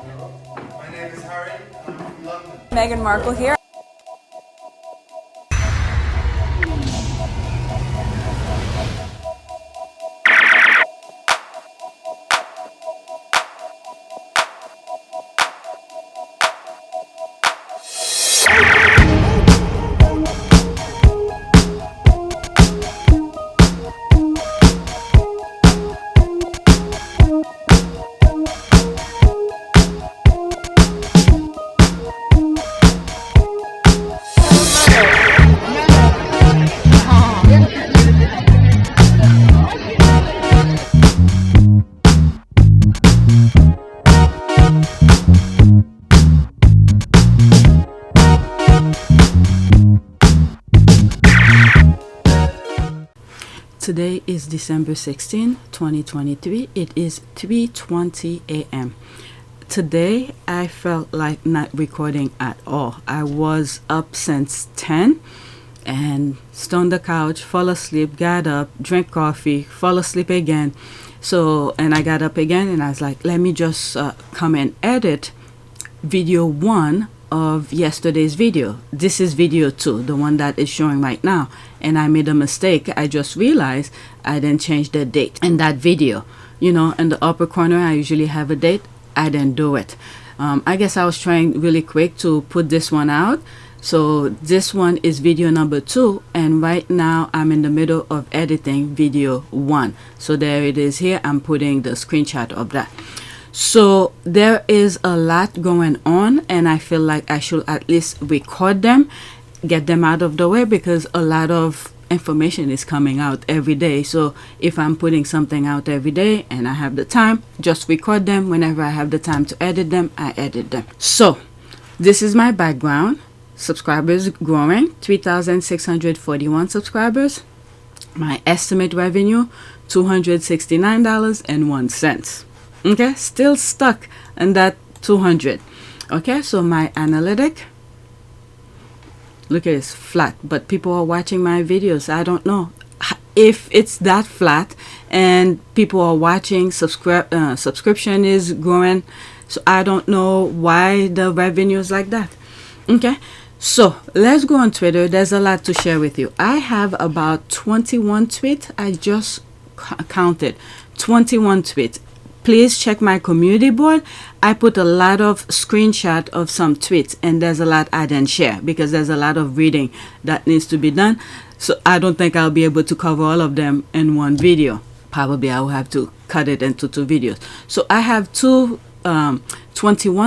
My name is Harry, and I'm from London. Meghan Markle here. Today is December 16, 2023. It is 3:20 a.m. Today, I felt like not recording at all. I was up since 10 and stoned the couch, fall asleep, got up, drank coffee, fall asleep again. And I got up again and I was like, let me just come and edit video 1 of yesterday's video. This is video 2, the one that is showing right now, and I made a mistake. I just realized I didn't change the date in that video. You know, in the upper corner I usually have a date. I didn't do it. I guess I was trying really quick to put this one out. So this one is video number 2, and right now I'm in the middle of editing video 1. So there it is here. I'm putting the screenshot of that. So there is a lot going on, and I feel like I should at least record them, get them out of the way, because a lot of information is coming out every day. So if I'm putting something out every day and I have the time, just record them. Whenever I have the time to edit them, I edit them. So this is my background. Subscribers growing, 3,641 subscribers. My estimate revenue, $269.01. Okay, still stuck in that 200. Okay, so my analytic, look at it's flat, but people are watching my videos. I don't know if it's that flat, and people are watching. Subscription is growing, so I don't know why the revenue is like that. Okay, so let's go on Twitter. There's a lot to share with you. I have about 21 tweets. I just counted 21 tweets. Please check my community board. I put a lot of screenshot of some tweets, and there's a lot I didn't share because there's a lot of reading that needs to be done. So I don't think I'll be able to cover all of them in one video. Probably I will have to cut it into 2 videos. So I have 21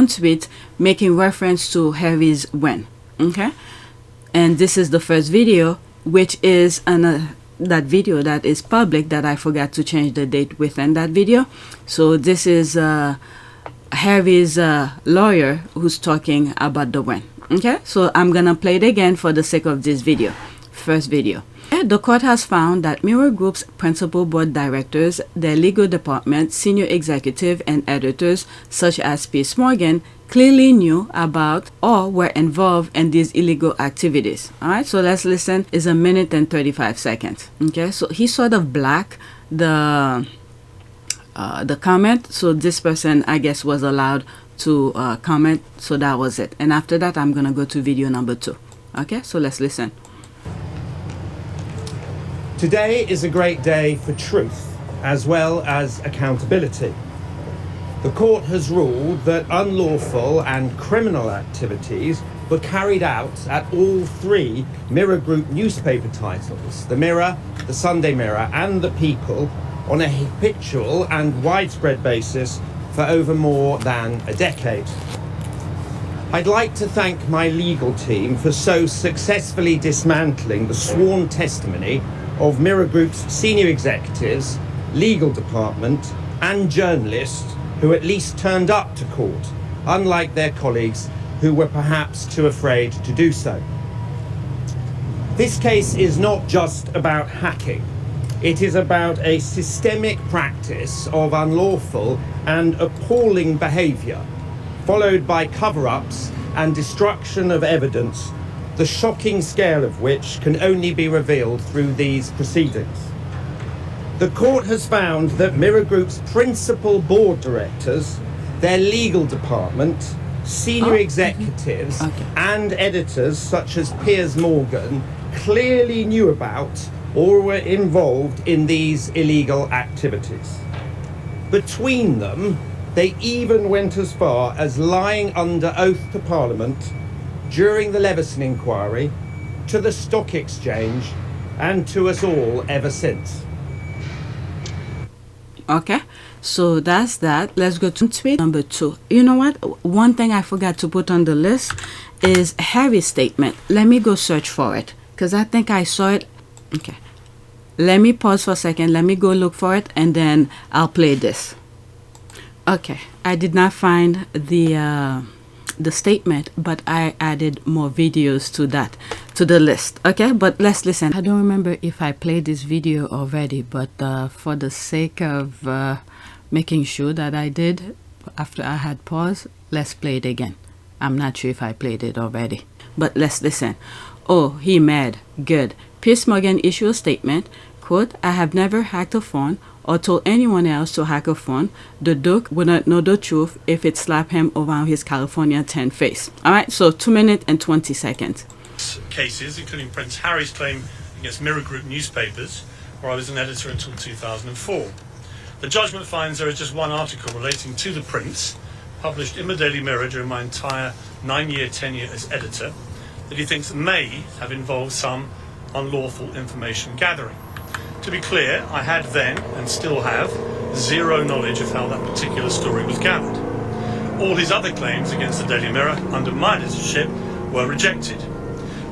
tweets making reference to Harry's win. Okay, and this is the first video, which is that video that is public that I forgot to change the date within that video. So this is Harry's lawyer who's talking about the win. Okay, so I'm gonna play it again for the sake of this video. First video. The court has found that Mirror Group's principal board directors, their legal department, senior executive, and editors, such as Piers Morgan, clearly knew about or were involved in these illegal activities. All right, so let's listen. It's 1 minute and 35 seconds. Okay, so he sort of blacked the comment, so this person, I guess, was allowed to comment. So that was it. And after that, I'm gonna go to video number 2. Okay, so let's listen. Today is a great day for truth as well as accountability. The court has ruled that unlawful and criminal activities were carried out at all 3 Mirror Group newspaper titles, The Mirror, The Sunday Mirror, and The People, on a habitual and widespread basis for over more than a decade. I'd like to thank my legal team for so successfully dismantling the sworn testimony of Mirror Group's senior executives, legal department, and journalists who at least turned up to court, unlike their colleagues who were perhaps too afraid to do so. This case is not just about hacking. It is about a systemic practice of unlawful and appalling behaviour, followed by cover-ups and destruction of evidence, the shocking scale of which can only be revealed through these proceedings. The court has found that Mirror Group's principal board directors, their legal department, senior executives, and editors such as Piers Morgan clearly knew about or were involved in these illegal activities. Between them, they even went as far as lying under oath to Parliament during the Leveson inquiry, to the stock exchange, and to us all ever since. Okay, so that's that. Let's go to tweet number 2. You know what? One thing I forgot to put on the list is Harry's statement. Let me go search for it because I think I saw it. Okay, let me pause for a second. Let me go look for it and then I'll play this. Okay, I did not find the statement, but I added more videos to that, to the list. Okay, but let's listen. I don't remember if I played this video already, but for the sake of making sure that I did after I had paused, let's play it again. I'm not sure if I played it already, but let's listen. Oh, he mad. Good. Piers Morgan issued a statement, quote, "I have never hacked a phone or told anyone else to hack a phone. The Duke would not know the truth if it slapped him around his California tan face." All right, so 2 minutes and 20 seconds. Cases, including Prince Harry's claim against Mirror Group newspapers, where I was an editor until 2004. The judgment finds there is just one article relating to the Prince, published in the Daily Mirror during my entire 9-year tenure as editor, that he thinks may have involved some unlawful information gathering. To be clear, I had then, and still have, zero knowledge of how that particular story was gathered. All his other claims against the Daily Mirror, under my editorship, were rejected.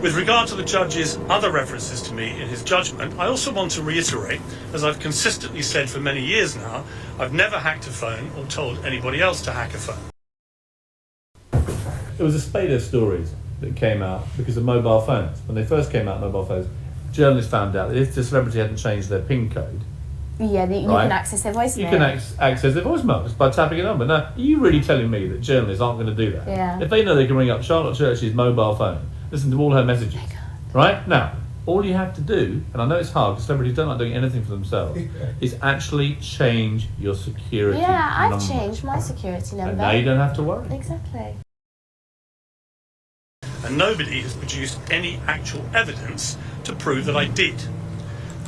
With regard to the judge's other references to me in his judgment, I also want to reiterate, as I've consistently said for many years now, I've never hacked a phone or told anybody else to hack a phone. It was a spate of stories that came out because of mobile phones. When they first came out, mobile phones, journalists found out that if the celebrity hadn't changed their PIN code, yeah, you right, can access their voicemail. You can access their voicemail just by tapping a number. Now, are you really telling me that journalists aren't going to do that? Yeah. If they know they can ring up Charlotte Church's mobile phone, listen to all her messages, right? Now, all you have to do, and I know it's hard because celebrities don't like doing anything for themselves, is actually change your security number. Yeah, I've changed my security number. And now you don't have to worry. Exactly. And nobody has produced any actual evidence to prove that I did.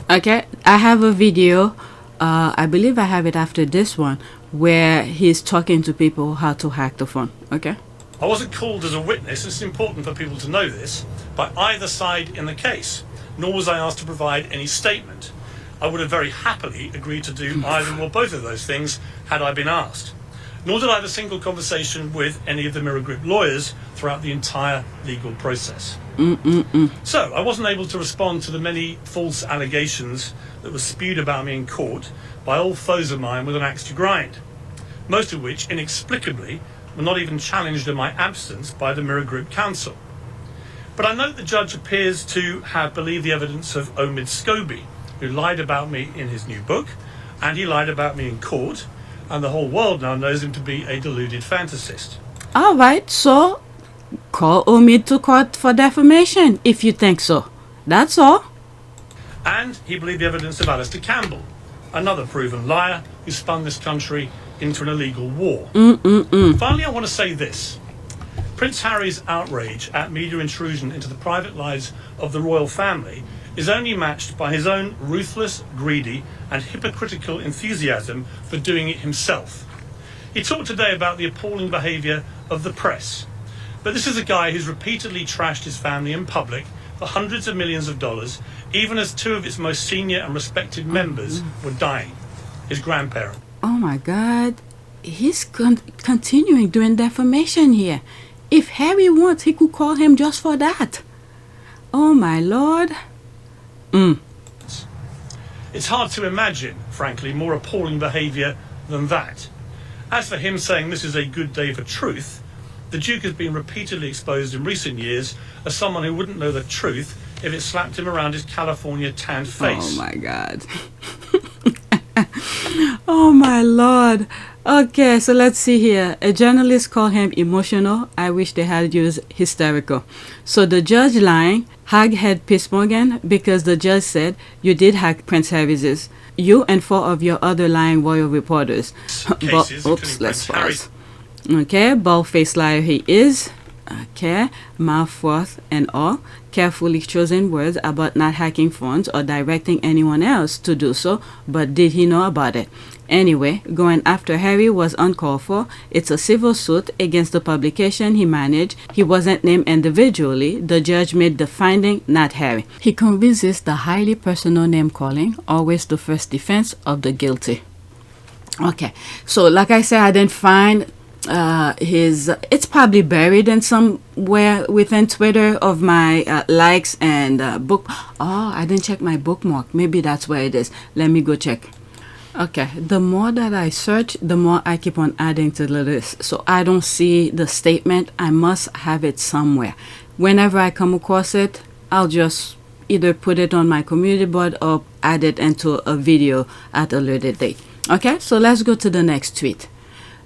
Okay, I have a video, I believe I have it after this one, where he's talking to people how to hack the phone. Okay, I wasn't called as a witness, it's important for people to know this, by either side in the case, nor was I asked to provide any statement. I would have very happily agreed to do either or both of those things had I been asked. Nor did I have a single conversation with any of the Mirror Group lawyers throughout the entire legal process. So I wasn't able to respond to the many false allegations that were spewed about me in court by old foes of mine with an axe to grind, most of which inexplicably were not even challenged in my absence by the Mirror Group counsel. But I note the judge appears to have believed the evidence of Omid Scobie, who lied about me in his new book, and he lied about me in court, and the whole world now knows him to be a deluded fantasist. all right, so call Omid to court for defamation if you think so. That's all. And he believed the evidence of Alistair Campbell, another proven liar who spun this country into an illegal war. Finally, I want to say this. Prince Harry's outrage at media intrusion into the private lives of the royal family is only matched by his own ruthless, greedy and hypocritical enthusiasm for doing it himself. He talked today about the appalling behaviour of the press, but this is a guy who's repeatedly trashed his family in public for hundreds of millions of dollars, even as two of its most senior and respected members were dying. His grandparent. Oh my God, he's continuing doing defamation here. If Harry wants, he could call him just for that. Oh my Lord. It's hard to imagine, frankly, more appalling behaviour than that. As for him saying this is a good day for truth, the Duke has been repeatedly exposed in recent years as someone who wouldn't know the truth if it slapped him around his California tanned face. Oh my God. Oh my Lord. Okay, so let's see here. A journalist called him emotional. I wish they had used hysterical. So the judge lying, haghead Piers Morgan, because the judge said you did hack Prince Harry's. You and 4 of your other lying royal reporters. But, oops, let's pause. Okay, bald-faced liar he is. Okay, mouthworth and all. Carefully chosen words about not hacking phones or directing anyone else to do so, but did he know about it? Anyway, going after Harry was uncalled for. It's a civil suit against the publication he managed. He wasn't named individually. The judge made the finding, not Harry. He convinces the highly personal name calling, always the first defense of the guilty. Okay, so like I said, I didn't find it's probably buried in somewhere within Twitter of my likes and book. Oh, I didn't check my bookmark. Maybe that's where it is. Let me go check. Okay, the more that I search, the more I keep on adding to the list. So I don't see the statement. I must have it somewhere. Whenever I come across it, I'll just either put it on my community board or add it into a video at a later date. Okay, so let's go to the next tweet.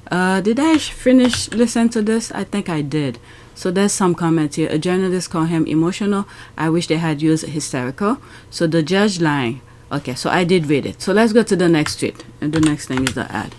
Did I finish listening to this? I think I did. So there's some comments here. A journalist called him emotional. I wish they had used hysterical. So the judge lying. Okay, so I did read it. So let's go to the next tweet. And the next thing is the ad.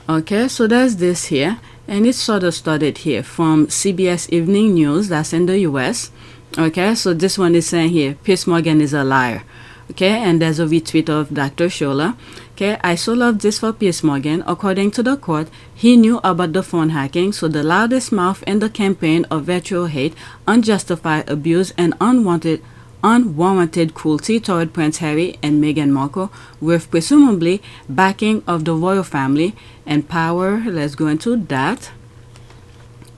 Okay, so there's this here. And it sort of started here from CBS Evening News. That's in the US. Okay, so this one is saying here, Piers Morgan is a liar. Okay, and there's a retweet of Dr. Shola. Okay, I so love this for Piers Morgan. According to the court, he knew about the phone hacking, so the loudest mouth in the campaign of virtual hate, unjustified abuse, and unwarranted cruelty toward Prince Harry and Meghan Markle, with presumably backing of the royal family and power. Let's go into that.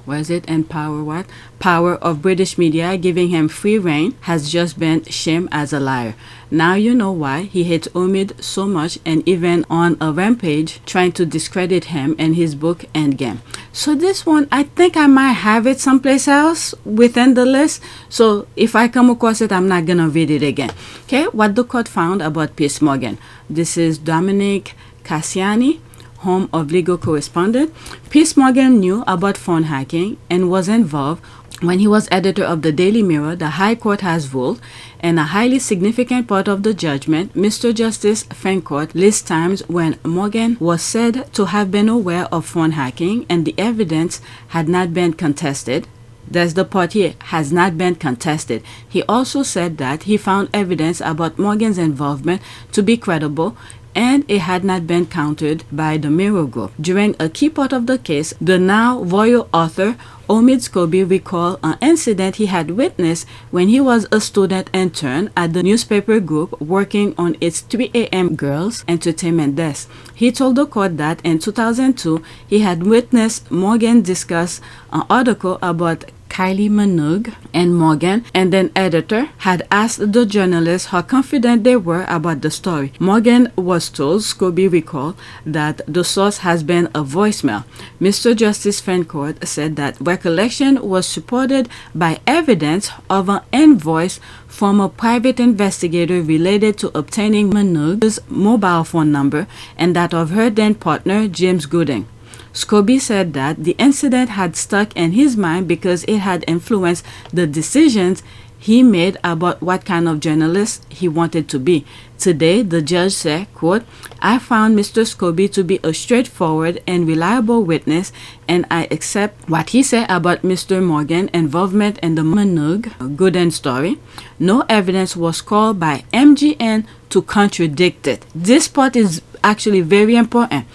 Where is it? And power what? Power of British media giving him free reign has just been shamed as a liar. Now you know why he hates Omid so much and even on a rampage trying to discredit him and his book Endgame. So this one, I think I might have it someplace else within the list. So if I come across it, I'm not gonna read it again. Okay, what the court found about Piers Morgan. This is Dominic Cassiani, home of legal correspondent. Piers Morgan knew about phone hacking and was involved when he was editor of the Daily Mirror. The High Court has ruled, and a highly significant part of the judgment, Mr. Justice Fancourt lists times when Morgan was said to have been aware of phone hacking and the evidence had not been contested. There's the part here, has not been contested. He also said that he found evidence about Morgan's involvement to be credible, and it had not been countered by the Mirror Group. During a key part of the case, the now royal author Omid Scobie recalled an incident he had witnessed when he was a student intern at the newspaper group working on its 3 a.m. girls entertainment desk. He told the court that in 2002, he had witnessed Morgan discuss an article about Kylie Minogue and Morgan, and then editor had asked the journalists how confident they were about the story. Morgan was told, Scobie recalled, that the source has been a voicemail. Mr. Justice Fancourt said that recollection was supported by evidence of an invoice from a private investigator related to obtaining Minogue's mobile phone number and that of her then partner James Gooding. Scobie said that the incident had stuck in his mind because it had influenced the decisions he made about what kind of journalist he wanted to be. Today, the judge said, quote, I found Mr. Scobie to be a straightforward and reliable witness, and I accept what he said about Mr. Morgan's involvement in the Minogue Gooding story. No evidence was called by MGN to contradict it. This part is actually very important.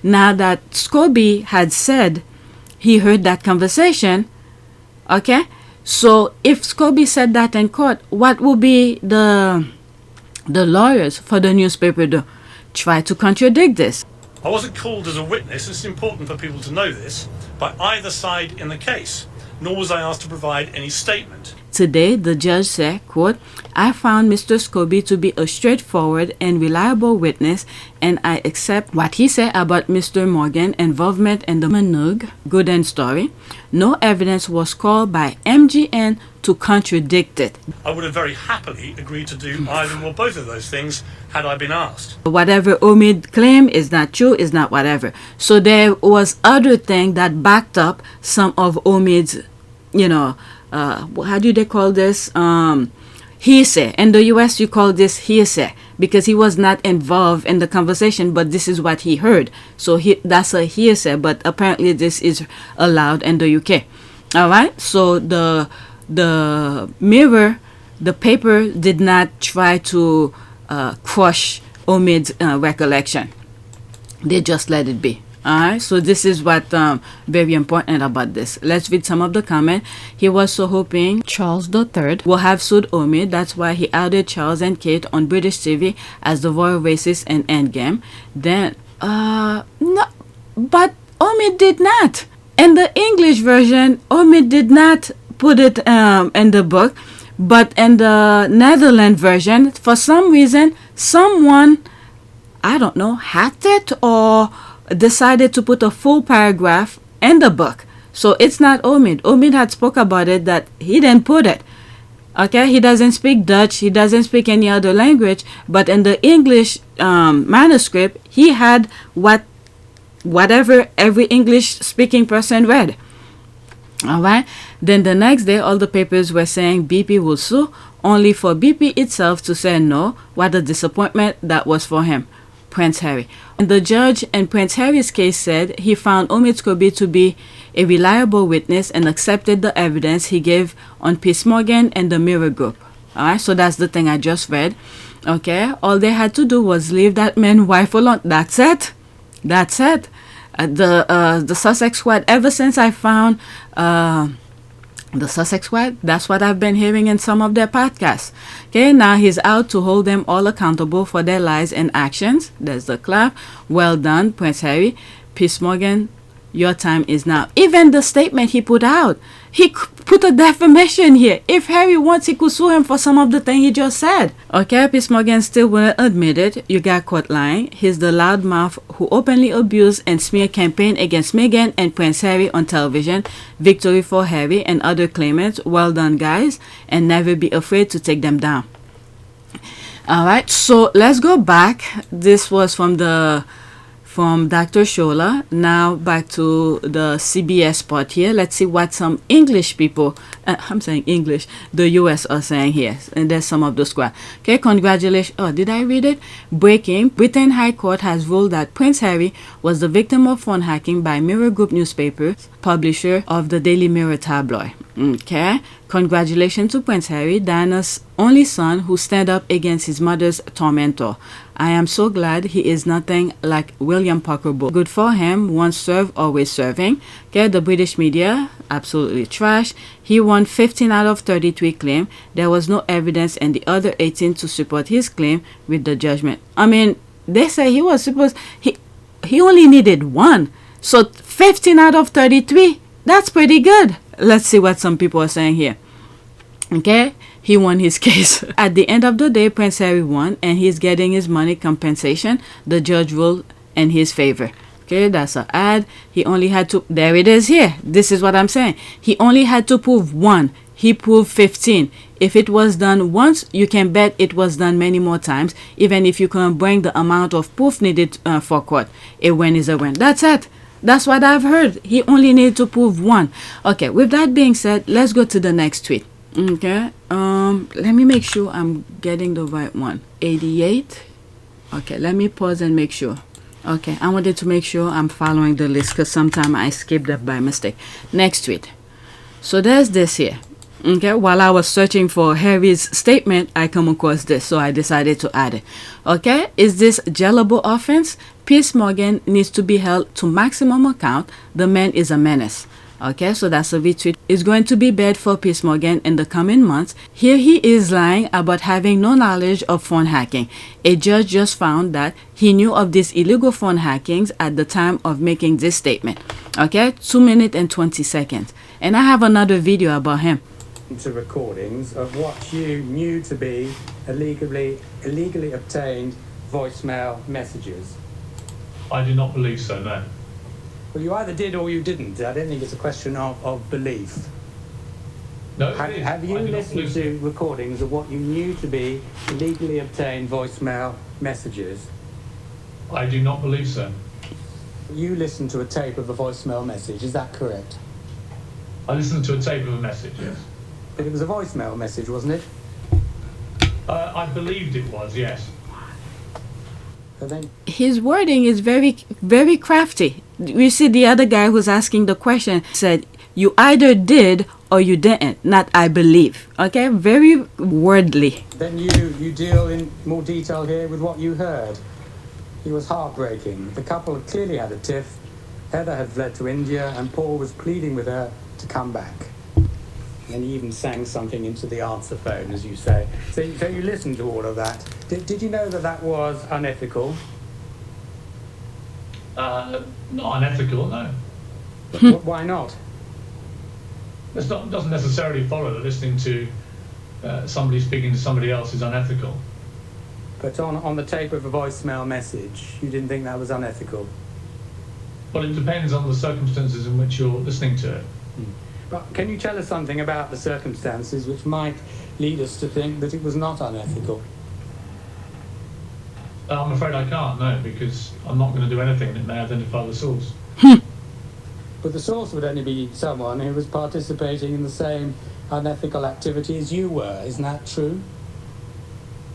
Now that Scobie had said he heard that conversation, okay, so if Scobie said that in court, what will be the lawyers for the newspaper do? Try to contradict this. I wasn't called as a witness, it's important for people to know this, by either side in the case, nor was I asked to provide any statement. Today, the judge said, quote, I found Mr. Scobie to be a straightforward and reliable witness, and I accept what he said about Mr. Morgan's involvement in the Minogue Gooding story. No evidence was called by MGN to contradict it. I would have very happily agreed to do either or both of those things had I been asked. Whatever Omid claimed is not true, is not whatever. So there was other thing that backed up some of Omid's, how do they call this? Hearsay. In the US, you call this hearsay because he was not involved in the conversation, but this is what he heard. So that's a hearsay, but apparently this is allowed in the UK. All right. So the Mirror, the paper did not try to crush Omid's recollection. They just let it be. Alright, so this is what very important about this. Let's read some of the comment. He was so hoping Charles III will have sued Omid. That's why he outed Charles and Kate on British TV as the royal racist in Endgame. Then no, but Omid did not. In the English version, Omid did not put it in the book, but in the Netherlands version, for some reason, someone, I don't know, hacked it or decided to put a full paragraph in the book. So it's not Omid. Omid had spoke about it that he didn't put it. Okay, he doesn't speak Dutch, he doesn't speak any other language, but in the English manuscript, he had whatever every English speaking person read. Alright, then the next day all the papers were saying BP will sue, only for BP itself to say no. What a disappointment that was for him, Prince Harry. And the judge in Prince Harry's case said he found Omid Scobie to be a reliable witness and accepted the evidence he gave on Piers Morgan and the Mirror Group. Alright, so that's the thing I just read. Okay, all they had to do was leave that man's wife alone. That's it. That's it. The Sussex Squad, ever since I found the Sussex Squad, that's what I've been hearing in some of their podcasts. Okay, now he's out to hold them all accountable for their lies and actions. There's the clap. Well done, Prince Harry. Piers Morgan, your time is now. Even the statement he put out, he put a defamation here. If Harry wants, he could sue him for some of the thing he just said. Okay, Piers Morgan still wouldn't admit it. You got caught lying. He's the loudmouth who openly abused and smeared campaign against Meghan and Prince Harry on television. Victory for Harry and other claimants. Well done, guys, and never be afraid to take them down. Alright, so let's go back. This was from Dr. Shola. Now back to the CBS part here. Let's see what some English people, I'm saying English, the US are saying here. And there's some of the squad. Okay, congratulations. Oh, did I read it? Breaking. Britain High Court has ruled that Prince Harry was the victim of phone hacking by Mirror Group newspaper, publisher of the Daily Mirror tabloid. Okay, congratulations to Prince Harry, Diana's only son who stand up against his mother's tormentor. I am so glad he is nothing like William Parker Bowles. Good for him, once served, always serving. Okay, the British media, absolutely trash. He won 15 out of 33 claims. There was no evidence in the other 18 to support his claim with the judgment. I mean, they say he was supposed, he only needed one. So 15 out of 33, that's pretty good. Let's see what some people are saying here. Okay, he won his case. At the end of the day, Prince Harry won and he's getting his money compensation. The judge ruled in his favor. Okay, that's an ad. He only had to, there it is here. This is what I'm saying. He only had to prove one. He proved 15. If it was done once, you can bet it was done many more times. Even if you can't bring the amount of proof needed for court, a win is a win. That's it. That's what I've heard. He only needed to prove one. Okay, with that being said, let's go to the next tweet. Okay, let me make sure I'm getting the right one. 88. Okay, let me pause and make sure. Okay, I wanted to make sure I'm following the list because sometimes I skipped that by mistake. Next tweet. So there's this here. Okay, while I was searching for Harry's statement, I come across this, so I decided to add it. Okay, is this jailable offense? Piers Morgan needs to be held to maximum account. The man is a menace. Okay, so that's a retweet. It's going to be bad for Piers Morgan in the coming months. Here he is lying about having no knowledge of phone hacking. A judge just found that he knew of these illegal phone hackings at the time of making this statement. Okay, 2 minutes and 20 seconds. And I have another video about him. To recordings of what you knew to be illegally obtained voicemail messages. I do not believe so, no. Well, you either did or you didn't. I don't think it's a question of belief. No, Have you listened to recordings of what you knew to be illegally obtained voicemail messages? I do not believe so. You listened to a tape of a voicemail message, is that correct? I listened to a tape of a message, yes. But it was a voicemail message, wasn't it? I believed it was, yes. But then his wording is very, very crafty. You see, the other guy who's asking the question said, you either did or you didn't, not I believe. Okay, very wordly. Then you deal in more detail here with what you heard. He was heartbreaking. The couple had clearly had a tiff. Heather had fled to India and Paul was pleading with her to come back. And he even sang something into the answer phone, as you say. So you listened to all of that. Did you know that that was unethical? Not unethical, no. Why not? It doesn't necessarily follow that listening to somebody speaking to somebody else is unethical. But on the tape of a voicemail message, you didn't think that was unethical? Well, it depends on the circumstances in which you're listening to it. But can you tell us something about the circumstances which might lead us to think that it was not unethical? I'm afraid I can't, no, because I'm not going to do anything that may identify the source. But the source would only be someone who was participating in the same unethical activity as you were, isn't that true?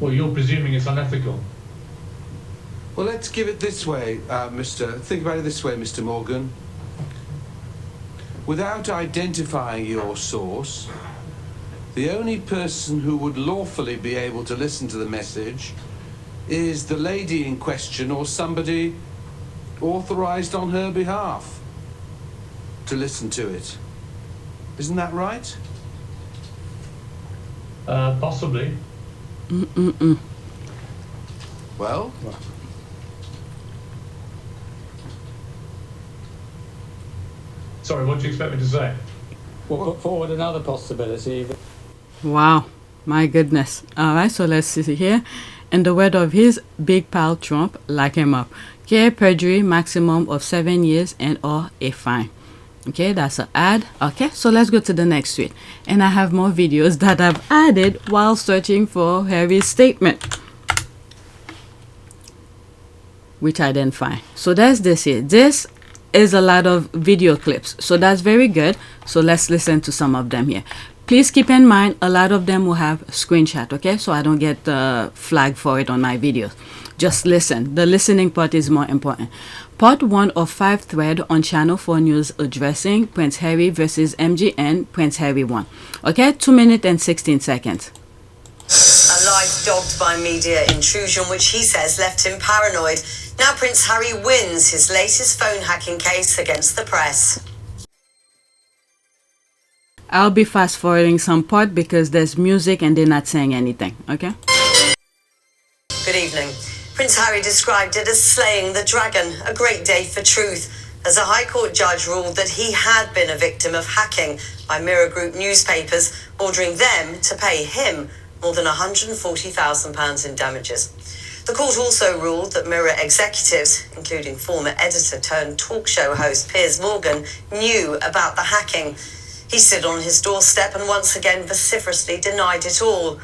Well, you're presuming it's unethical. Well, let's give it this way, think about it this way, Mr. Morgan. Without identifying your source, the only person who would lawfully be able to listen to the message is the lady in question or somebody authorized on her behalf to listen to it. Isn't that right? Possibly. Well, Sorry, what do you expect me to say? We'll put forward another possibility. Wow, my goodness. All right, so let's see here. In the word of his big pal Trump, lock him up. Okay, perjury, maximum of 7 years and or a fine. Okay, that's an ad. Okay, so let's go to the next tweet. And I have more videos that I've added while searching for Harry's statement, which I didn't find. So there's this here. This is a lot of video clips, so that's very good. So let's listen to some of them here. Please keep in mind a lot of them will have screenshot, okay, so I don't get flagged for it on my videos. Just listen. The listening part is more important. Part 1 of 5 thread on Channel 4 News addressing Prince Harry versus MGN, Prince Harry won. Okay, 2 minutes and 16 seconds. A life dogged by media intrusion, which he says left him paranoid. Now Prince Harry wins his latest phone hacking case against the press. I'll be fast forwarding some part because there's music and they're not saying anything, okay? Good evening. Prince Harry described it as slaying the dragon, a great day for truth, as a High Court judge ruled that he had been a victim of hacking by Mirror Group newspapers, ordering them to pay him more than £140,000 in damages. The court also ruled that Mirror executives, including former editor turned talk show host Piers Morgan, knew about the hacking. He stood on his doorstep and once again vociferously denied it all.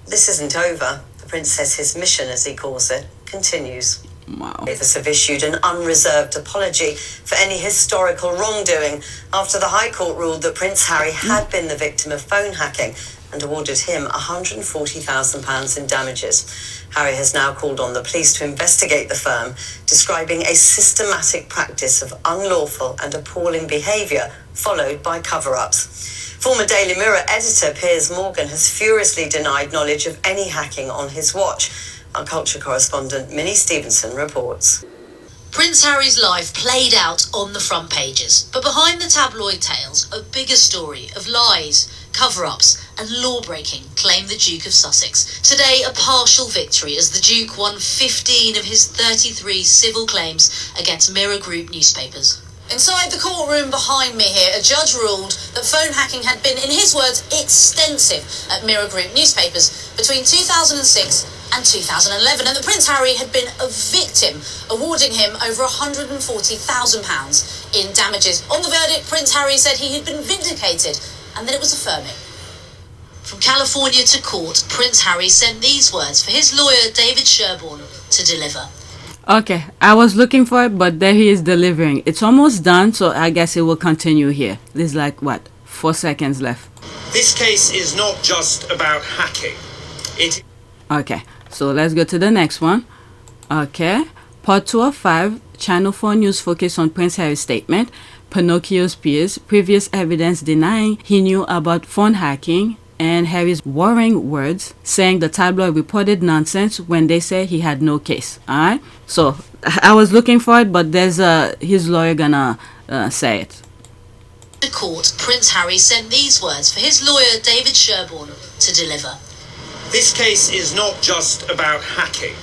This isn't over. The Prince says his mission, as he calls it, continues. Wow. Davis have issued an unreserved apology for any historical wrongdoing after the High Court ruled that Prince Harry had been the victim of phone hacking and awarded him £140,000 in damages. Harry has now called on the police to investigate the firm, describing a systematic practice of unlawful and appalling behaviour followed by cover-ups. Former Daily Mirror editor Piers Morgan has furiously denied knowledge of any hacking on his watch. Our culture correspondent Minnie Stevenson reports. Prince Harry's life played out on the front pages, but behind the tabloid tales, a bigger story of lies, cover-ups and law-breaking claimed the Duke of Sussex. Today, a partial victory as the Duke won 15 of his 33 civil claims against Mirror Group newspapers. Inside the courtroom behind me here, a judge ruled that phone hacking had been, in his words, extensive at Mirror Group newspapers between 2006 and 2011, and that Prince Harry had been a victim, awarding him over £140,000 in damages. On the verdict, Prince Harry said he had been vindicated and that it was affirming. From California to court, Prince Harry sent these words for his lawyer, David Sherborne, to deliver. Okay, I was looking for it, but there he is delivering. It's almost done, so I guess it will continue here. There's like, what, 4 seconds left. This case is not just about hacking. Okay, so let's go to the next one. Okay. Part 2 of 5, Channel 4 News focused on Prince Harry's statement, Pinocchio's peers, previous evidence denying he knew about phone hacking, and Harry's worrying words saying the tabloid reported nonsense when they say he had no case. Alright? So, I was looking for it, but there's his lawyer gonna say it. The court, Prince Harry sent these words for his lawyer David Sherborne to deliver. This case is not just about hacking.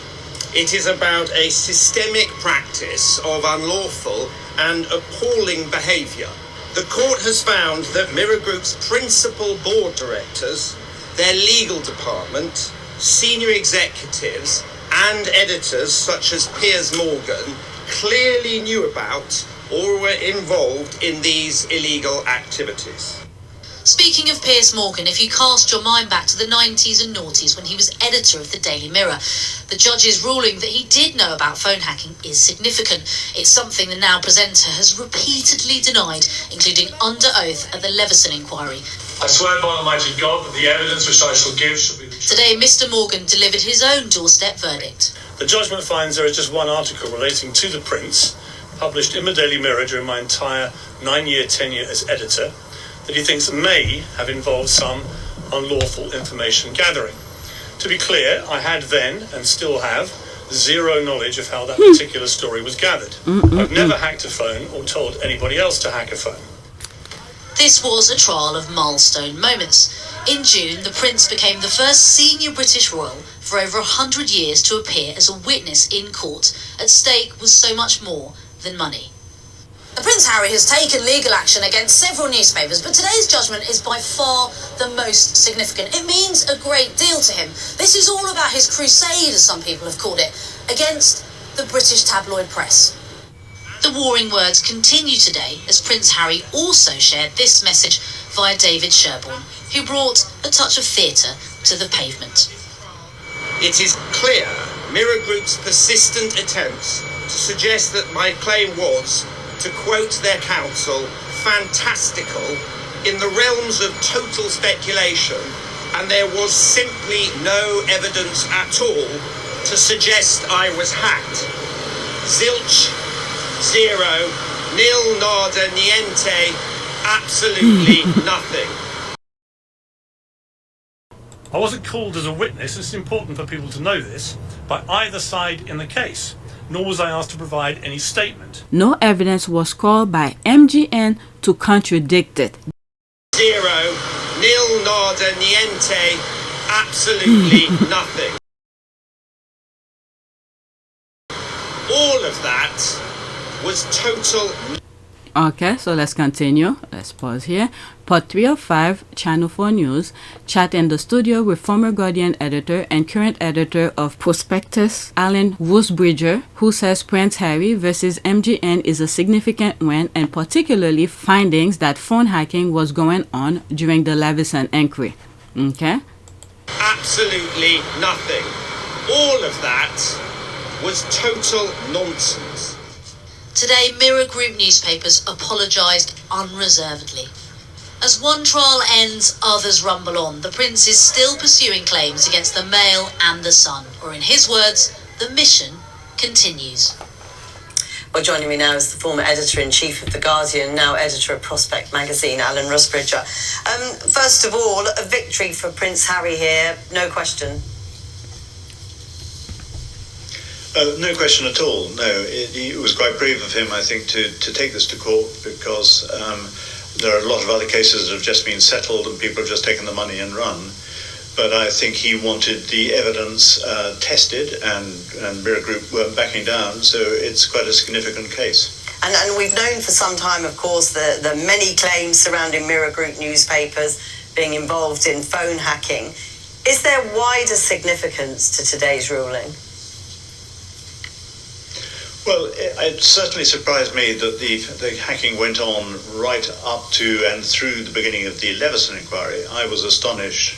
It is about a systemic practice of unlawful and appalling behaviour. The court has found that Mirror Group's principal board directors, their legal department, senior executives and editors such as Piers Morgan clearly knew about or were involved in these illegal activities. Speaking of Piers Morgan, if you cast your mind back to the 90s and noughties when he was editor of the Daily Mirror, the judge's ruling that he did know about phone hacking is significant. It's something the now presenter has repeatedly denied, including under oath at the Leveson inquiry. I swear by Almighty God that the evidence which I shall give shall be the truth. Today, Mr. Morgan delivered his own doorstep verdict. The judgment finds there is just one article relating to the Prince, published in the Daily Mirror during my entire 9-year tenure as editor, that he thinks may have involved some unlawful information gathering. To be clear, I had then, and still have, zero knowledge of how that particular story was gathered. I've never hacked a phone or told anybody else to hack a phone. This was a trial of milestone moments. In June, the Prince became the first senior British royal for over 100 years to appear as a witness in court. At stake was so much more than money. Prince Harry has taken legal action against several newspapers, but today's judgment is by far the most significant. It means a great deal to him. This is all about his crusade, as some people have called it, against the British tabloid press. The warring words continue today as Prince Harry also shared this message via David Sherborne, who brought a touch of theatre to the pavement. It is clear Mirror Group's persistent attempts to suggest that my claim was, to quote their counsel, fantastical, in the realms of total speculation, and there was simply no evidence at all to suggest I was hacked. Zilch, zero, nil, nada, niente, absolutely nothing. I wasn't called as a witness, it's important for people to know this, by either side in the case, nor was I asked to provide any statement. No evidence was called by MGN to contradict it. Zero, nil, nada, niente, absolutely nothing. All of that was total. Okay, so let's continue. Let's pause here. Part 3 of 5, Channel 4 News, chat in the studio with former Guardian editor and current editor of Prospectus, Alan Woosbridger, who says Prince Harry versus MGN is a significant win, and particularly findings that phone hacking was going on during the Leveson inquiry. Okay? Absolutely nothing. All of that was total nonsense. Today, Mirror Group newspapers apologised unreservedly. As one trial ends, others rumble on. The Prince is still pursuing claims against the Mail and the Sun, or in his words, the mission continues. Well, joining me now is the former editor-in-chief of The Guardian, now editor of Prospect magazine, Alan Rusbridger. First of all, a victory for Prince Harry here, no question. No question at all. No, it was quite brave of him, I think, to take this to court, because there are a lot of other cases that have just been settled and people have just taken the money and run. But I think he wanted the evidence tested, and Mirror Group weren't backing down, so it's quite a significant case. And we've known for some time, of course, the many claims surrounding Mirror Group newspapers being involved in phone hacking. Is there wider significance to today's ruling? Well, it certainly surprised me that the hacking went on right up to and through the beginning of the Leveson inquiry. I was astonished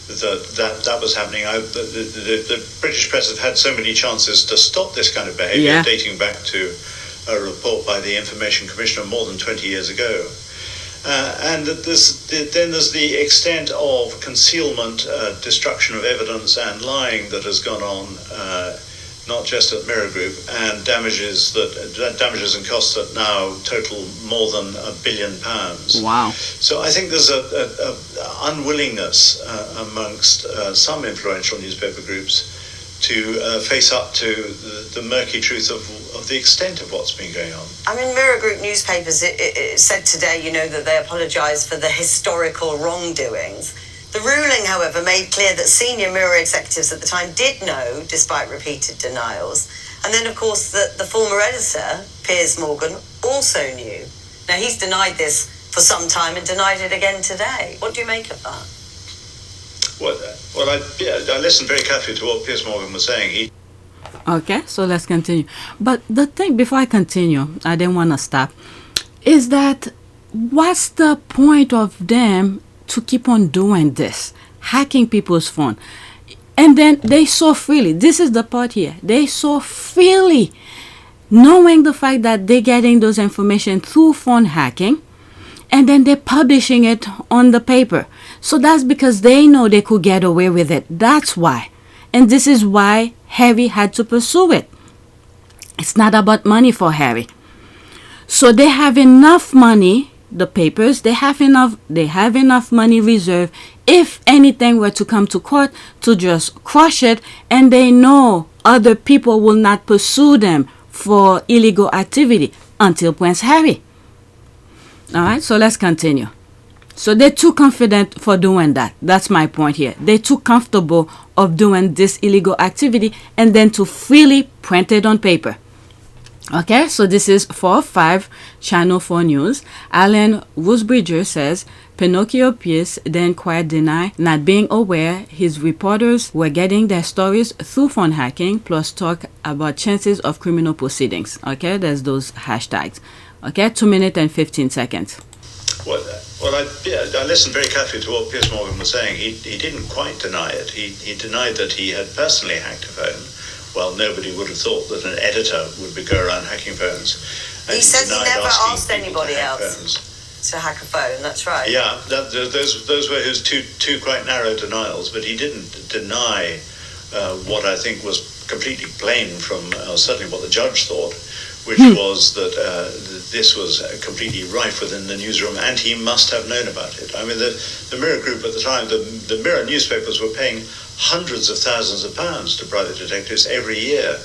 that was happening. The British press have had so many chances to stop this kind of behaviour, dating back to a report by the Information Commissioner more than 20 years ago. And then there's the extent of concealment, destruction of evidence and lying that has gone on not just at Mirror Group, and damages and costs that now total more than £1 billion. Wow. So I think there's a unwillingness amongst some influential newspaper groups to face up to the murky truth of the extent of what's been going on. I mean, Mirror Group newspapers it said today, that they apologised for the historical wrongdoings. The ruling, however, made clear that senior Mirror executives at the time did know, despite repeated denials. And then, of course, the former editor, Piers Morgan, also knew. Now, he's denied this for some time and denied it again today. What do you make of that? Well, I listened very carefully to what Piers Morgan was saying. Okay, so let's continue. But the thing, before I continue, I didn't want to stop, is that what's the point of them to keep on doing this, hacking people's phone? And then they so freely, this is the part here, they so freely, knowing the fact that they're getting those information through phone hacking, and then they're publishing it on the paper. So that's because they know they could get away with it. That's why. And this is why Harry had to pursue it. It's not about money for Harry. So they have enough money, the papers, they have enough money reserved if anything were to come to court to just crush it, and they know other people will not pursue them for illegal activity until Prince Harry. All right, so let's continue. So they're too confident for doing that. That's my point here. They're too comfortable of doing this illegal activity and then to freely print it on paper. Okay, so this is 4/5 Channel 4 News. Alan Woosbridger says Pinocchio Pierce then quite deny not being aware his reporters were getting their stories through phone hacking, plus talk about chances of criminal proceedings. Okay, there's those hashtags. Okay, 2 minutes and 15 seconds. Well, I listened very carefully to what Piers Morgan was saying. He didn't quite deny it. He denied that he had personally hacked a phone. Well, nobody would have thought that an editor would go around hacking phones. And he said he never asked anybody else phones to hack a phone. That's right. Yeah, those were his two quite narrow denials, but he didn't deny what I think was completely plain from certainly what the judge thought, which was that this was completely rife within the newsroom, and he must have known about it. I mean, the Mirror Group at the time, the Mirror newspapers were paying hundreds of thousands of pounds to private detectives every year.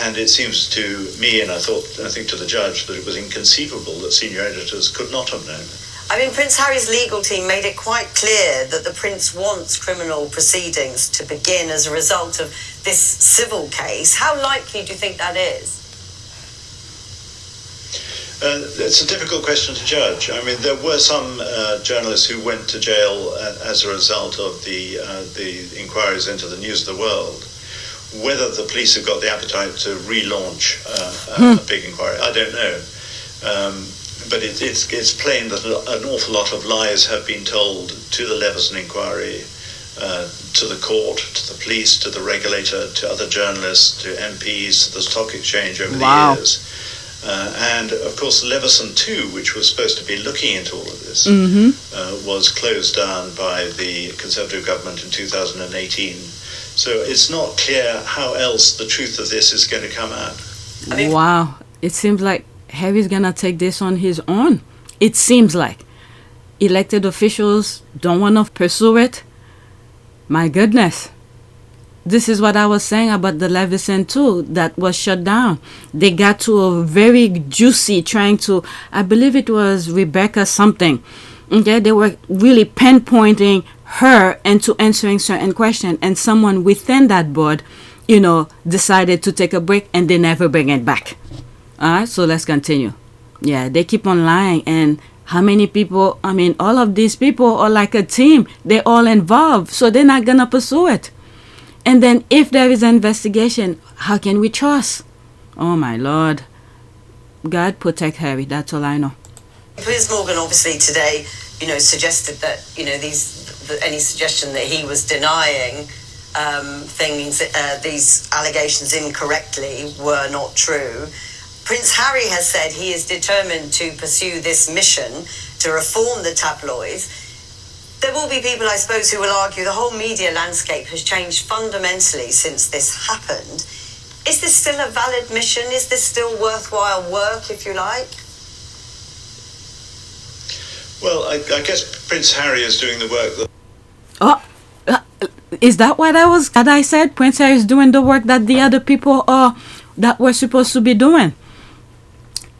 And it seems to me, and I think to the judge, that it was inconceivable that senior editors could not have known. I mean, Prince Harry's legal team made it quite clear that the Prince wants criminal proceedings to begin as a result of this civil case. How likely do you think that is? It's a difficult question to judge. I mean, there were some journalists who went to jail as a result of the inquiries into the News of the World. Whether the police have got the appetite to relaunch a big inquiry, I don't know. But it's plain that an awful lot of lies have been told to the Leveson inquiry, to the court, to the police, to the regulator, to other journalists, to MPs, to the stock exchange over the years. And of course, Leveson 2, which was supposed to be looking into all of this, was closed down by the Conservative government in 2018. So it's not clear how else the truth of this is going to come out. Wow, it seems like Harry's gonna take this on his own. It seems like elected officials don't want to pursue it. My goodness. This is what I was saying about the Leveson 2 that was shut down. They got to a very juicy trying to, I believe it was Rebecca something. Okay, they were really pinpointing her into answering certain questions, and someone within that board, decided to take a break and they never bring it back. Alright, so let's continue. Yeah, they keep on lying, and how many people, I mean, all of these people are like a team. They're all involved, so they're not gonna pursue it. And then if there is an investigation, how can we trust? Oh my Lord. God protect Harry, that's all I know. Piers Morgan obviously today, suggested that, any suggestion that he was denying these allegations incorrectly were not true. Prince Harry has said he is determined to pursue this mission to reform the tabloids. There will be people, I suppose, who will argue the whole media landscape has changed fundamentally since this happened. Is this still a valid mission? Is this still worthwhile work, if you like? Well, I guess Prince Harry is doing the work that... Oh, is that what I said? Prince Harry is doing the work that the other people are that we're supposed to be doing.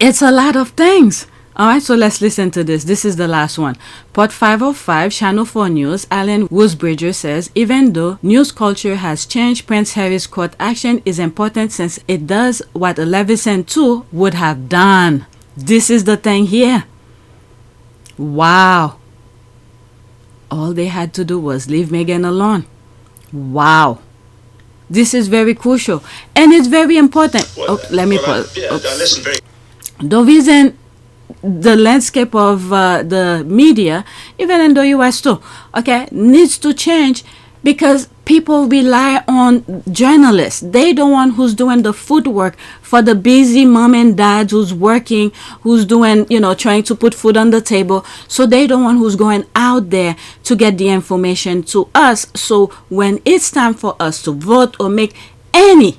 It's a lot of things. All right, so let's listen to this. This is the last one. Pod 505, Channel 4 News, Alan Woosbridger says, even though news culture has changed, Prince Harry's court action is important since it does what a Leveson 2 would have done. This is the thing here. Wow. All they had to do was leave Meghan alone. Wow. This is very crucial. And it's very important. Well, let me well, pause. I listen very... The reason the landscape of the media, even in the US too, okay, needs to change because people rely on journalists. They the one who's doing the footwork for the busy mom and dad who's working, who's doing, trying to put food on the table. So they the one who's going out there to get the information to us. So when it's time for us to vote or make any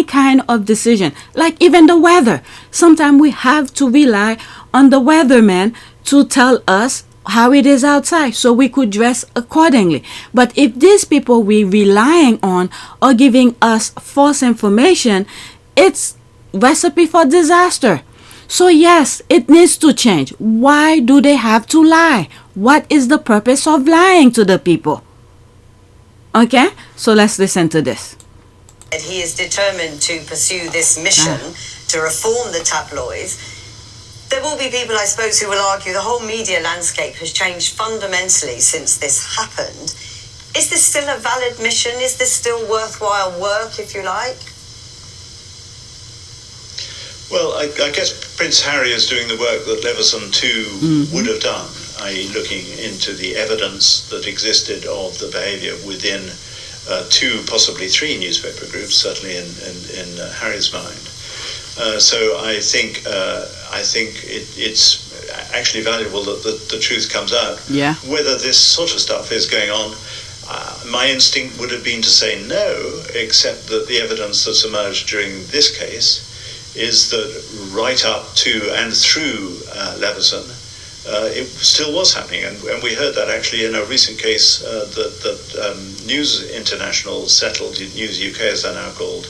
kind of decision, like even the weather, sometimes we have to rely on the weatherman to tell us how it is outside so we could dress accordingly. But if these people we're relying on are giving us false information, it's recipe for disaster. So yes, it needs to change. Why do they have to lie? What is the purpose of lying to the people? Okay, so let's listen to this. He is determined to pursue this mission to reform the tabloids. There will be people, I suppose, who will argue the whole media landscape has changed fundamentally since this happened. Is this still a valid mission? Is this still worthwhile work, if you like? Well, I guess Prince Harry is doing the work that Leveson 2 would have done, i.e. looking into the evidence that existed of the behaviour within 2, possibly 3 newspaper groups, certainly in Harry's mind. So I think it's actually valuable that the truth comes out. Yeah. Whether this sort of stuff is going on, my instinct would have been to say no, except that the evidence that's emerged during this case is that right up to and through Leveson, it still was happening, and we heard that actually in a recent case that News International settled, News UK as they're now called,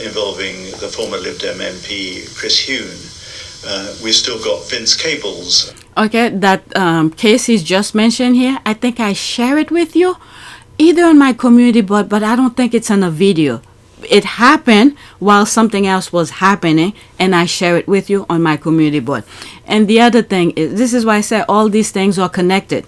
involving the former Lib Dem MP Chris Huhne. We've still got Vince Cable's. Okay, that case he's just mentioned here, I think I share it with you, either on my community board, but I don't think it's on a video. It happened while something else was happening, and I share it with you on my community board. And the other thing is, this is why I say all these things are connected.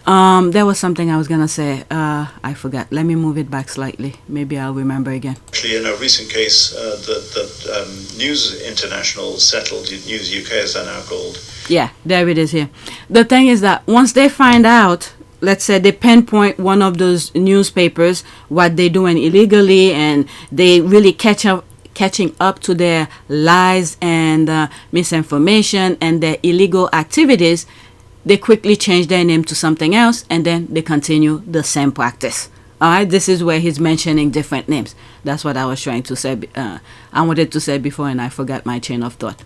There was something I was gonna say. I forgot. Let me move it back slightly. Maybe I'll remember again. Actually, in a recent case that News International settled, News UK as they're now called. Yeah, there it is here. The thing is that once they find out, let's say they pinpoint one of those newspapers, what they're doing illegally, and they really catching up to their lies and misinformation and their illegal activities, they quickly change their name to something else, and then they continue the same practice. All right, this is where he's mentioning different names. That's what I was trying to say. I wanted to say before, and I forgot my chain of thought.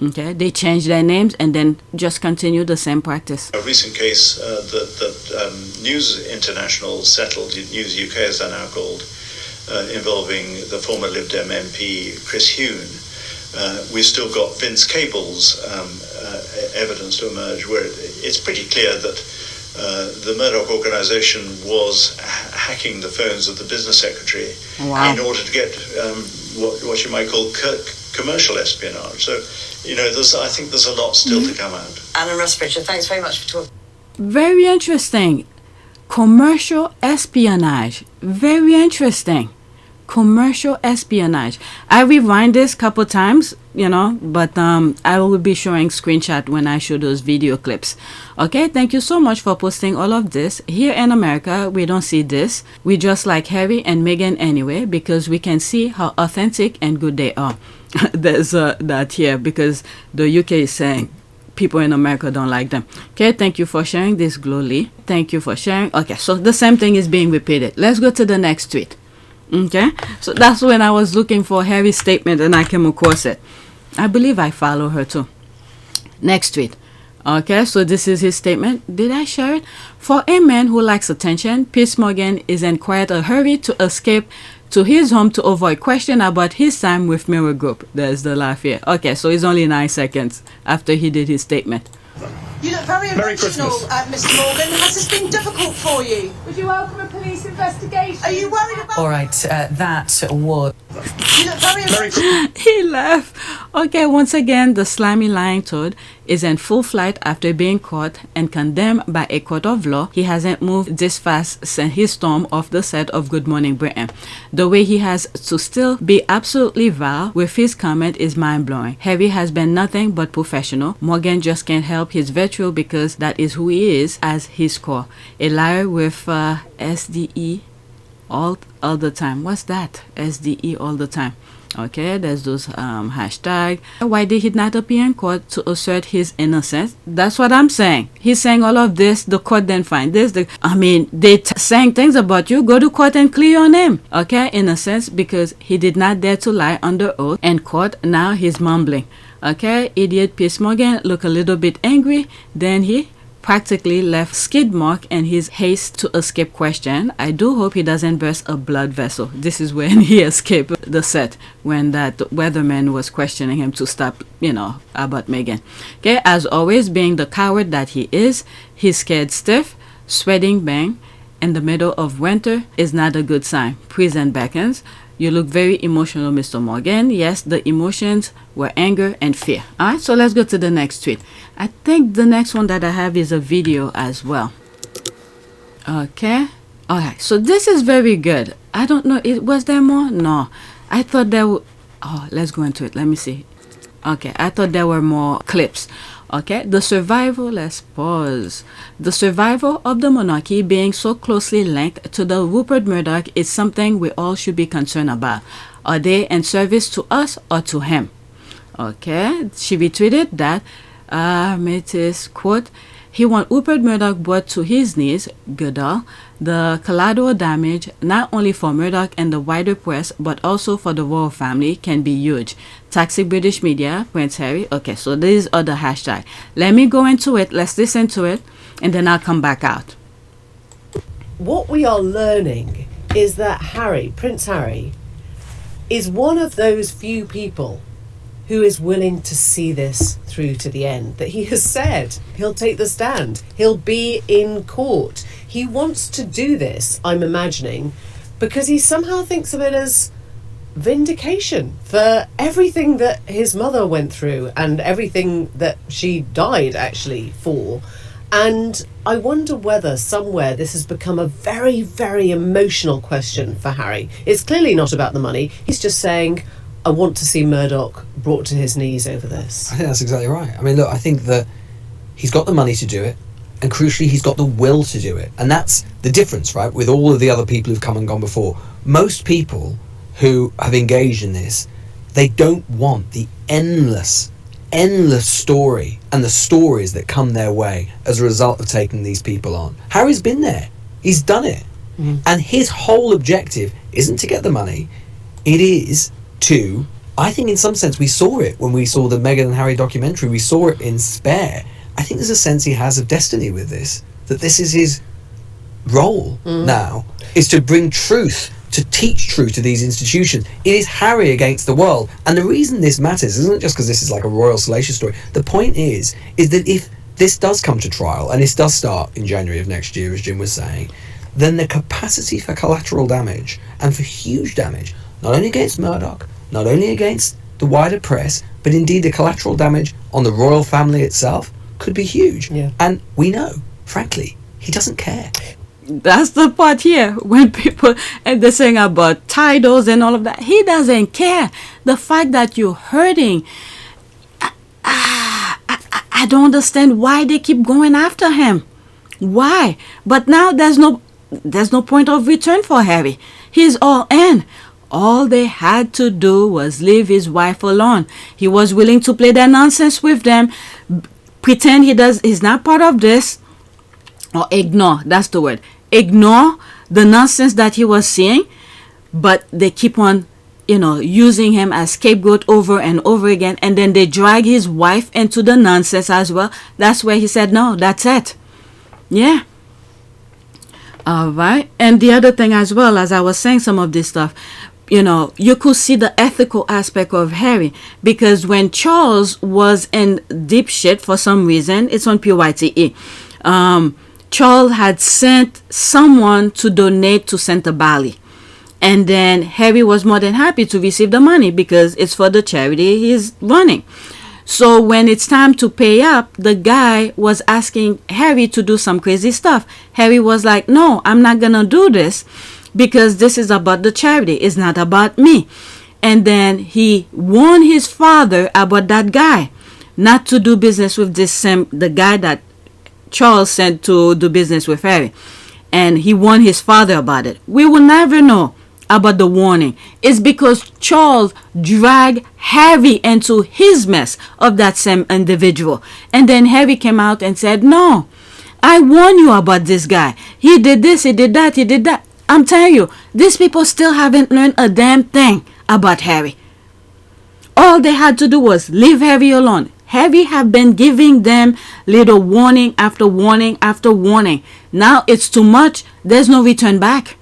Okay, they change their names and then just continue the same practice. A recent case that News International settled, News UK as they're now called, involving the former Lib Dem MP Chris Huhne. We've still got Vince Cable's evidence to emerge, where it's pretty clear that the Murdoch organisation was hacking the phones of the business secretary in order to get what you might call commercial espionage. So, I think there's a lot still to come out. Alan Rusbridger, thanks very much for talking. Very interesting. Commercial espionage. Very interesting. Commercial espionage. I rewind this a couple times, but I will be showing screenshot when I show those video clips. Okay, thank you so much for posting all of this. Here in America, we don't see this. We just like Harry and Meghan anyway, because we can see how authentic and good they are. There's that here, because the UK is saying people in America don't like them. Okay, thank you for sharing this, Glowly. Thank you for sharing. Okay, so the same thing is being repeated. Let's go to the next tweet. Okay, so that's when I was looking for Harry's statement and I came across it. I believe I follow her too. Next tweet. Okay, so this is his statement. Did I share it? For a man who lacks attention, Piers Morgan is in quite a hurry to escape to his home to avoid question about his time with Mirror Group. There's the laugh here. Okay, so it's only 9 seconds after he did his statement. You look very emotional, Mr. Morgan. Has this been difficult for you? Would you welcome a police investigation? Are you worried about... All right, that was... You look very He laughed. Okay, once again, the slimy lying toad is in full flight after being caught and condemned by a court of law. He hasn't moved this fast since he stormed off the set of Good Morning Britain. The way he has to still be absolutely vile with his comment is mind-blowing. Harry has been nothing but professional. Morgan just can't help his virtue because that is who he is as his core. A liar with SDE all the time. What's that? SDE all the time. Okay, there's those hashtag. Why did he not appear in court to assert his innocence? That's what I'm saying. He's saying all of this. The court didn't find this. They saying things about you. Go to court and clear your name. Okay, innocence because he did not dare to lie under oath in court. Now he's mumbling. Okay, idiot Piers Morgan look a little bit angry. Then he practically left skid mark in his haste to escape question. I do hope he doesn't burst a blood vessel. This is when he escaped the set, when that weatherman was questioning him to stop, about Meghan. Okay, as always, being the coward that he is, he's scared stiff, sweating bang in the middle of winter is not a good sign. Prison beckons. You look very emotional, Mr. Morgan. Yes, the emotions were anger and fear. Alright, so let's go to the next tweet. I think the next one that I have is a video as well. Okay. Alright, so this is very good. I don't know, was there more? No. I thought there were... Oh, let's go into it. Let me see. Okay, I thought there were more clips. Okay, let's pause. The survival of the monarchy being so closely linked to the Rupert Murdoch is something we all should be concerned about. Are they in service to us or to him? Okay, she retweeted that, quote, he want Rupert Murdoch brought to his knees, Goodall. The collateral damage, not only for Murdoch and the wider press, but also for the royal family, can be huge. Toxic British media, Prince Harry. Okay, so these are the hashtag. Let me go into it. Let's listen to it, and then I'll come back out. What we are learning is that Prince Harry, is one of those few people who is willing to see this through to the end. That he has said he'll take the stand. He'll be in court. He wants to do this, I'm imagining, because he somehow thinks of it as vindication for everything that his mother went through and everything that she died actually for. And I wonder whether somewhere this has become a very, very emotional question for Harry. It's clearly not about the money. He's just saying, I want to see Murdoch brought to his knees over this. I think that's exactly right. I mean, look, I think that he's got the money to do it, and crucially, he's got the will to do it. And that's the difference, right, with all of the other people who've come and gone before. Most people who have engaged in this, they don't want the endless story and the stories that come their way as a result of taking these people on. Harry's been there. He's done it. And his whole objective isn't to get the money. It is to, I think in some sense we saw it when we saw the Meghan and Harry documentary. We saw it in Spare. I think there's a sense he has of destiny with this, that this is his role now, is to bring truth, to teach truth to these institutions. It is Harry against the world. And the reason this matters isn't just because this is like a royal salacious story. The point is that if this does come to trial, and this does start in January of next year, as Jim was saying, then the capacity for collateral damage and for huge damage, not only against Murdoch, not only against the wider press, but indeed the collateral damage on the royal family itself could be huge. And we know, frankly, he doesn't care. That's the part here when people and they're saying about titles and all of that. He doesn't care. The fact that you're hurting, I don't understand why they keep going after him. Why? But now there's no point of return for Harry. He's all in. All they had to do was leave his wife alone. He was willing to play that nonsense with them, pretend he's not part of this, or ignore, that's the word, ignore the nonsense that he was seeing, but they keep on, using him as scapegoat over and over again, and then they drag his wife into the nonsense as well. That's where he said, no, that's it. Yeah. All right. And the other thing as well, as I was saying some of this stuff, you could see the ethical aspect of Harry, because when Charles was in deep shit for some reason, it's on PYTE, Charles had sent someone to donate to Santa Bali. And then Harry was more than happy to receive the money because it's for the charity he's running. So when it's time to pay up, the guy was asking Harry to do some crazy stuff. Harry was like, no, I'm not going to do this because this is about the charity. It's not about me. And then he warned his father about that guy not to do business with the guy that Charles sent to do business with Harry. And he warned his father about it. We will never know about the warning. It's because Charles dragged Harry into his mess of that same individual. And then Harry came out and said, no, I warned you about this guy. He did this, he did that, he did that. I'm telling you, these people still haven't learned a damn thing about Harry. All they had to do was leave Harry alone. Harry have been giving them little warning after warning after warning. Now it's too much. There's no return back.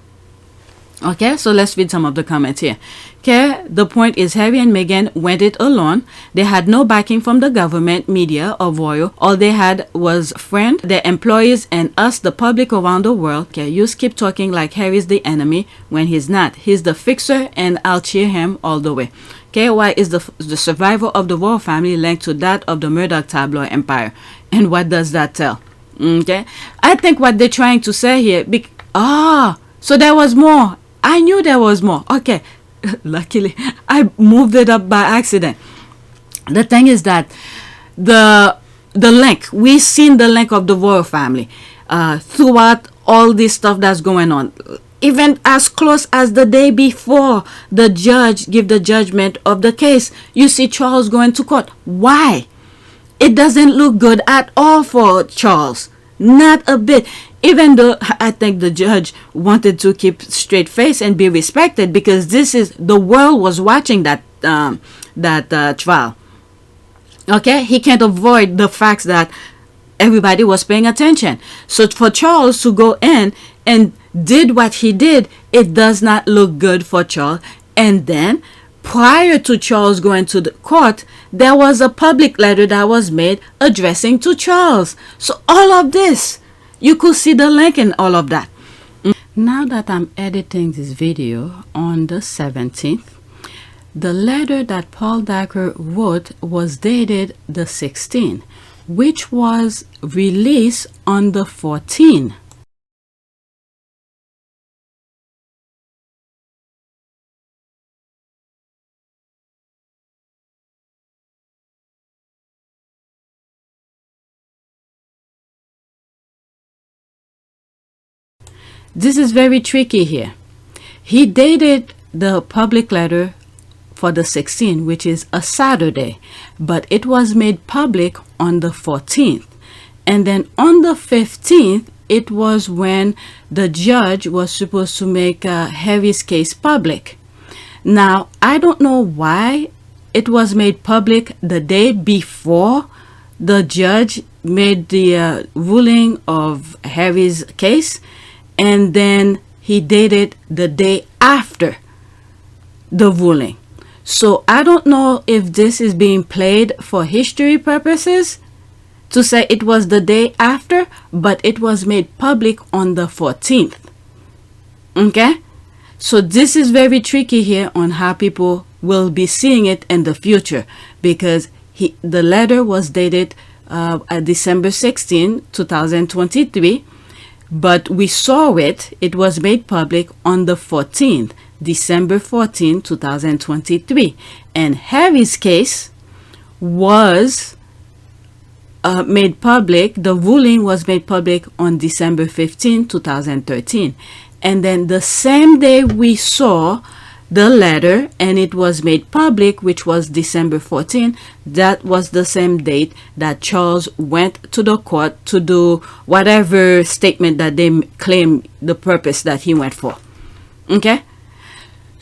Okay, so let's read some of the comments here. Okay, the point is Harry and Meghan went it alone. They had no backing from the government, media, or royal. All they had was friends, their employees, and us, the public around the world. Okay, you keep talking like Harry's the enemy when he's not. He's the fixer, and I'll cheer him all the way. Okay, why is the survival of the royal family linked to that of the Murdoch tabloid empire? And what does that tell? Okay, I think what they're trying to say here, so there was more. I knew there was more. Okay, luckily I moved it up by accident. The thing is that the link, we've seen the link of the royal family throughout all this stuff that's going on. Even as close as the day before the judge give the judgment of the case, you see Charles going to court. Why? It doesn't look good at all for Charles. Not a bit. Even though I think the judge wanted to keep straight face and be respected, because the world was watching that trial. Okay, he can't avoid the facts that everybody was paying attention. So for Charles to go in and did what he did, it does not look good for Charles. And then prior to Charles going to the court, there was a public letter that was made addressing to Charles. So all of this, you could see the link in all of that. Now that I'm editing this video on the 17th, the letter that Paul Dacker wrote was dated the 16th, which was released on the 14th. This is very tricky here. He dated the public letter for the 16th, which is a Saturday, but it was made public on the 14th. And then on the 15th, it was when the judge was supposed to make Harry's case public. Now, I don't know why it was made public the day before the judge made the ruling of Harry's case, and then he dated the day after the ruling. So I don't know if this is being played for history purposes to say it was the day after, but it was made public on the 14th. Okay, so this is very tricky here on how people will be seeing it in the future, because the letter was dated December 16, 2023, but we saw it was made public on the 14th, December 14, 2023, and Harry's case was made public, the ruling was made public on December 15, 2013. And then the same day we saw the letter and it was made public, which was December 14, that was the same date that Charles went to the court to do whatever statement that they claim the purpose that he went for. Okay?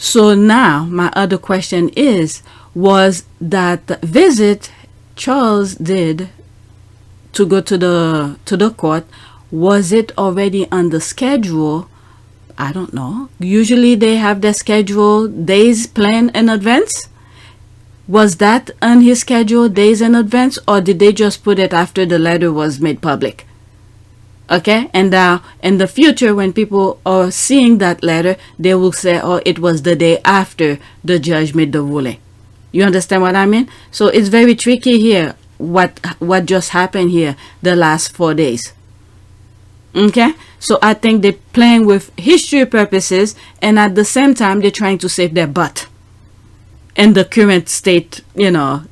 So now my other question is, was that visit Charles did to go to the court, was it already on the schedule? I don't know. Usually they have their schedule days planned in advance. Was that on his schedule days in advance, or did they just put it after the letter was made public? Okay, and now in the future, when people are seeing that letter, they will say, oh, it was the day after the judge made the ruling. You understand what I mean? So it's very tricky here, what just happened here the last 4 days. Okay, so I think they're playing with history purposes, and at the same time, they're trying to save their butt in the current state, you know,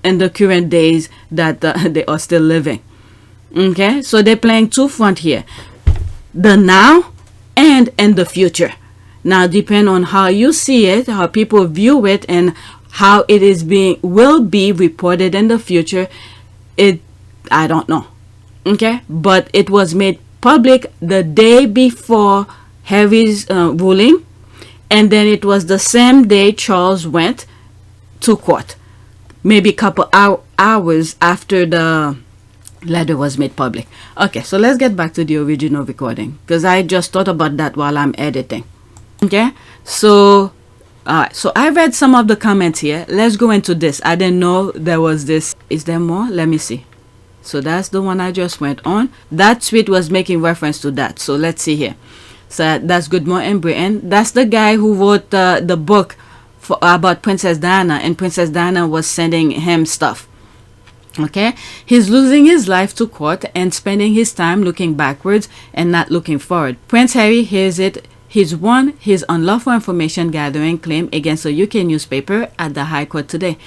in the current days that they are still living. Okay, so they're playing two front here, the now and in the future. Now, depend on how you see it, how people view it, and how it is will be reported in the future. I don't know. Okay, but it was made public the day before Harry's ruling, and then it was the same day Charles went to court, maybe a couple hours after the letter was made public. Okay, so let's get back to the original recording, because I just thought about that while I'm editing. Okay, so so I read some of the comments here. Let's go into this. I didn't know there was this. Is there more? Let me see. So that's the one I just went on. That tweet was making reference to that. So let's see here. So that's Good Morning Britain. That's the guy who wrote the book about Princess Diana, and Princess Diana was sending him stuff. Okay, he's losing his life to court and spending his time looking backwards and not looking forward. Prince Harry hears it. He's won his unlawful information gathering claim against a UK newspaper at the High Court today.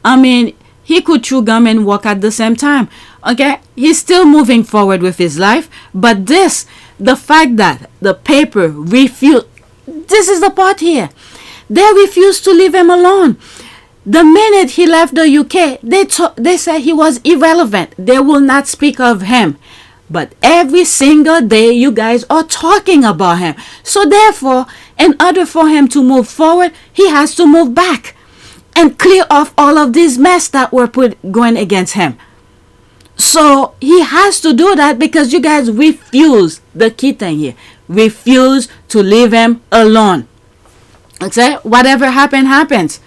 I mean, he could chew gum and walk at the same time. Okay, he's still moving forward with his life, but the fact that the paper refused, this is the part here, they refused to leave him alone. The minute he left the UK, they said he was irrelevant. They will not speak of him. But every single day, you guys are talking about him. So therefore, in order for him to move forward, he has to move back and clear off all of these mess that were going against him. So he has to do that because you guys refuse, the key thing here, refuse to leave him alone. Okay, whatever happens.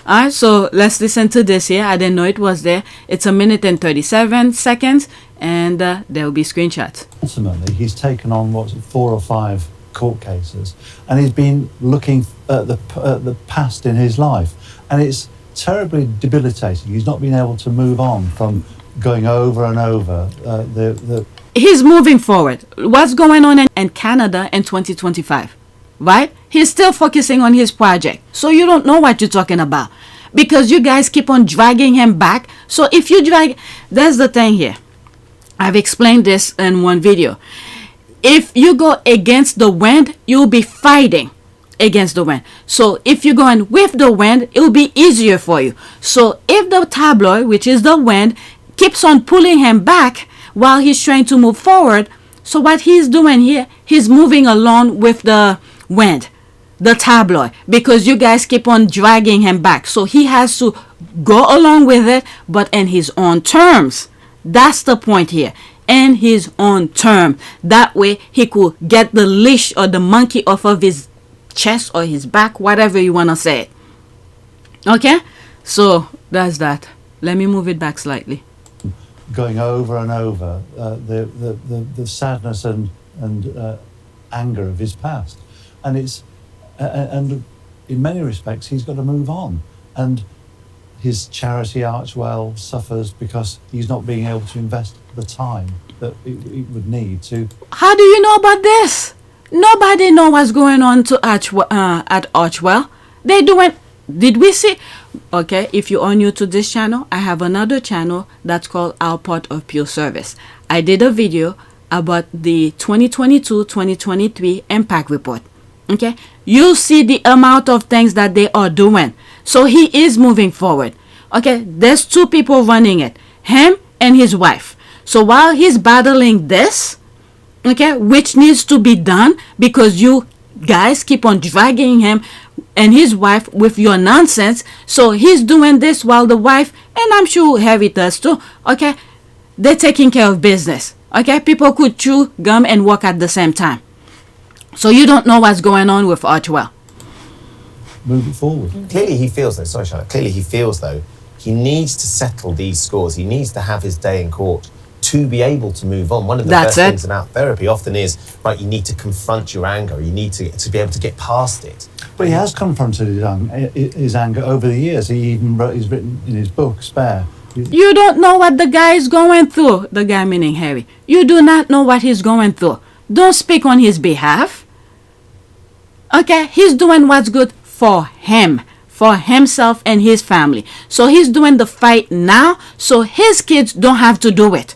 Alright, so let's listen to this here. I didn't know it was there. It's 1 minute and 37 seconds, and there will be screenshots. Ultimately, he's taken on 4 or 5 court cases, and he's been looking at the past in his life, and it's terribly debilitating. He's not been able to move on from going over and over He's moving forward. What's going on in Canada in 2025? Right? He's still focusing on his project. So you don't know what you're talking about, because you guys keep on dragging him back. So if you that's the thing here. I've explained this in one video. If you go against the wind, you'll be fighting against the wind. So if you're going with the wind, it'll be easier for you. So if the tabloid, which is the wind, keeps on pulling him back while he's trying to move forward, so what he's doing here, he's moving along with the wind, the tabloid, because you guys keep on dragging him back. So he has to go along with it, but in his own terms. That's the point here. In his own term. That way he could get the leash or the monkey off of his chest or his back, whatever you want to say it. Okay, so that's that. Let me move it back slightly. Going over and over the sadness and anger of his past, and and in many respects he's got to move on, and his charity Archwell suffers because he's not being able to invest the time that it would need to. How do you know about this? Nobody know what's going on to at Archwell. They doing. Did we see? Okay, if you are new to this channel, I have another channel that's called Our Part of Pure Service. I did a video about the 2022-2023 impact report. Okay, you see the amount of things that they are doing. So he is moving forward. Okay, there's 2 people running it, him and his wife. So while he's battling this, okay, which needs to be done because you guys keep on dragging him and his wife with your nonsense. So he's doing this while the wife, and I'm sure Harry does too, okay, they're taking care of business. Okay, people could chew gum and work at the same time. So you don't know what's going on with Archwell. Move it forward. Clearly he feels though, sorry Charlotte, clearly he feels though he needs to settle these scores. He needs to have his day in court to be able to move on. One of the first things about therapy often is, right, you need to confront your anger. You need to be able to get past it. But he has confronted his anger over the years. He's written in his book, Spare. You don't know what the guy is going through. The guy meaning Harry. You do not know what he's going through. Don't speak on his behalf. Okay, he's doing what's good for him, for himself and his family. So he's doing the fight now, so his kids don't have to do it.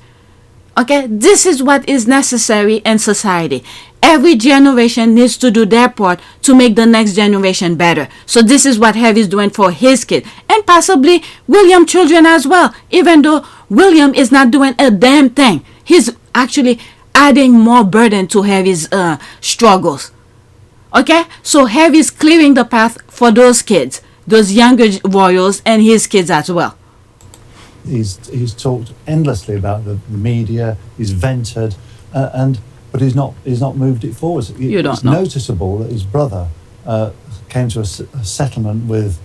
Okay, this is what is necessary in society. Every generation needs to do their part to make the next generation better. So this is what Harry's doing for his kid, and possibly William's children as well. Even though William is not doing a damn thing, he's actually adding more burden to Harry's struggles. Okay, so Harry's clearing the path for those kids, those younger royals, and his kids as well. He's talked endlessly about the media. He's vented, but he's not moved it forward. It's noticeable that his brother came to a settlement with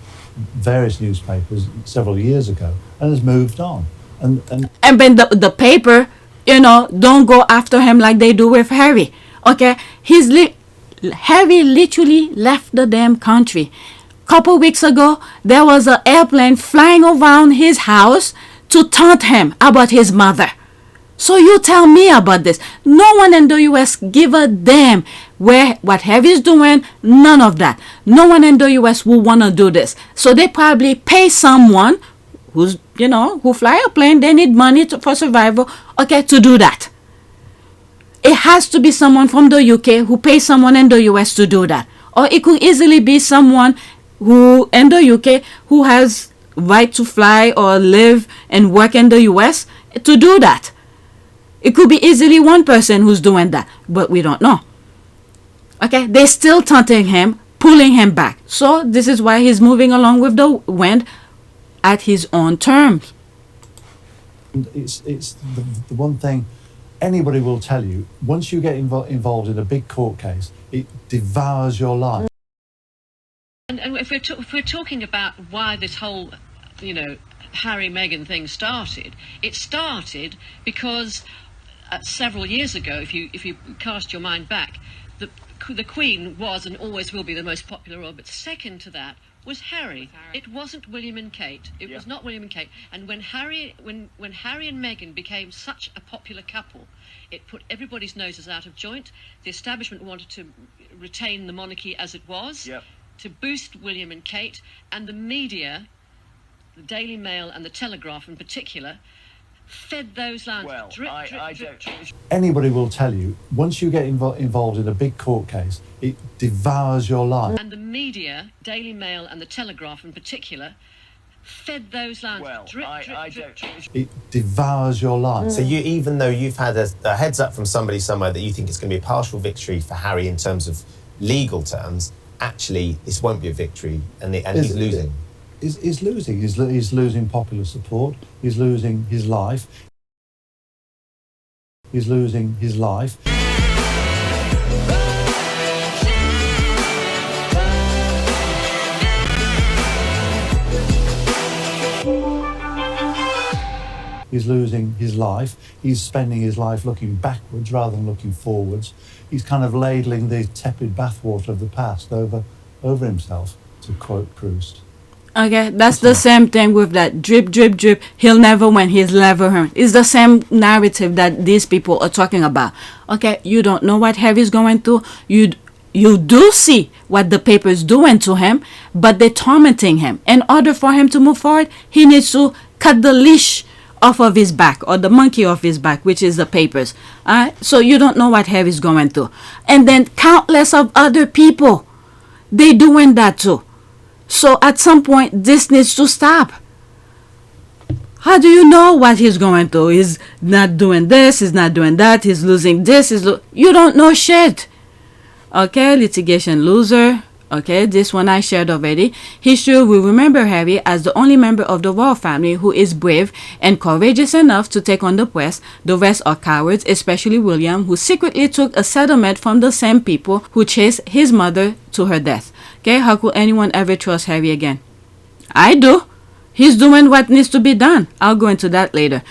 various newspapers several years ago and has moved on. And when the paper, don't go after him like they do with Harry. Okay, Harry literally left the damn country. Couple weeks ago, there was an airplane flying around his house to taunt him about his mother. So you tell me about this. No one in the US give a damn what Harry's doing. None of that. No one in the US will want to do this. So they probably pay someone who fly a plane. They need money for survival. Okay, to do that. It has to be someone from the UK who pays someone in the US to do that. Or it could easily be someone who in the UK who has right to fly or live and work in the US to do that. It could be easily one person who's doing that, but we don't know. Okay, they're still taunting him, pulling him back. So this is why he's moving along with the wind at his own terms. It's the one thing anybody will tell you. Once you get involved in a big court case, it devours your life. And if we're talking about why this whole, Harry-Meghan thing started, it started because several years ago, if you cast your mind back, the Queen was and always will be the most popular royal, but second to that was Harry. It wasn't William and Kate. It was not William and Kate. And when Harry and Meghan became such a popular couple, it put everybody's noses out of joint. The establishment wanted to retain the monarchy as it was. To boost William and Kate, and the media, the Daily Mail and the Telegraph in particular, fed those lines. Anybody will tell you, once you get involved in a big court case, it devours your life. And the media, Daily Mail and the Telegraph in particular, fed those lines. It devours your life. So even though you've had a heads up from somebody somewhere that you think it's going to be a partial victory for Harry in terms of legal terms, actually this won't be a victory, and he's losing. He's losing. He's losing popular support. He's losing his life. He's losing his life. He's losing his life. He's spending his life looking backwards rather than looking forwards. He's kind of ladling the tepid bathwater of the past over himself, to quote Proust. Okay, that's the same thing with that drip, drip, drip. He'll never win. He's never hurt. It's the same narrative that these people are talking about. Okay, you don't know what Harry's going through. You do see what the paper's doing to him, but they're tormenting him. In order for him to move forward, he needs to cut the leash off of his back, or the monkey off his back, which is the papers. So you don't know what Harry's going through. And then countless of other people, they doing that too. So at some point, this needs to stop. How do you know what he's going through? He's not doing this, he's not doing that, he's losing this, you don't know shit. Okay, litigation loser. Okay, this one I shared already. History will remember Harry as the only member of the royal family who is brave and courageous enough to take on the press. The rest are cowards, especially William, who secretly took a settlement from the same people who chased his mother to her death. Okay, how could anyone ever trust Harry again? I do. He's doing what needs to be done. I'll go into that later.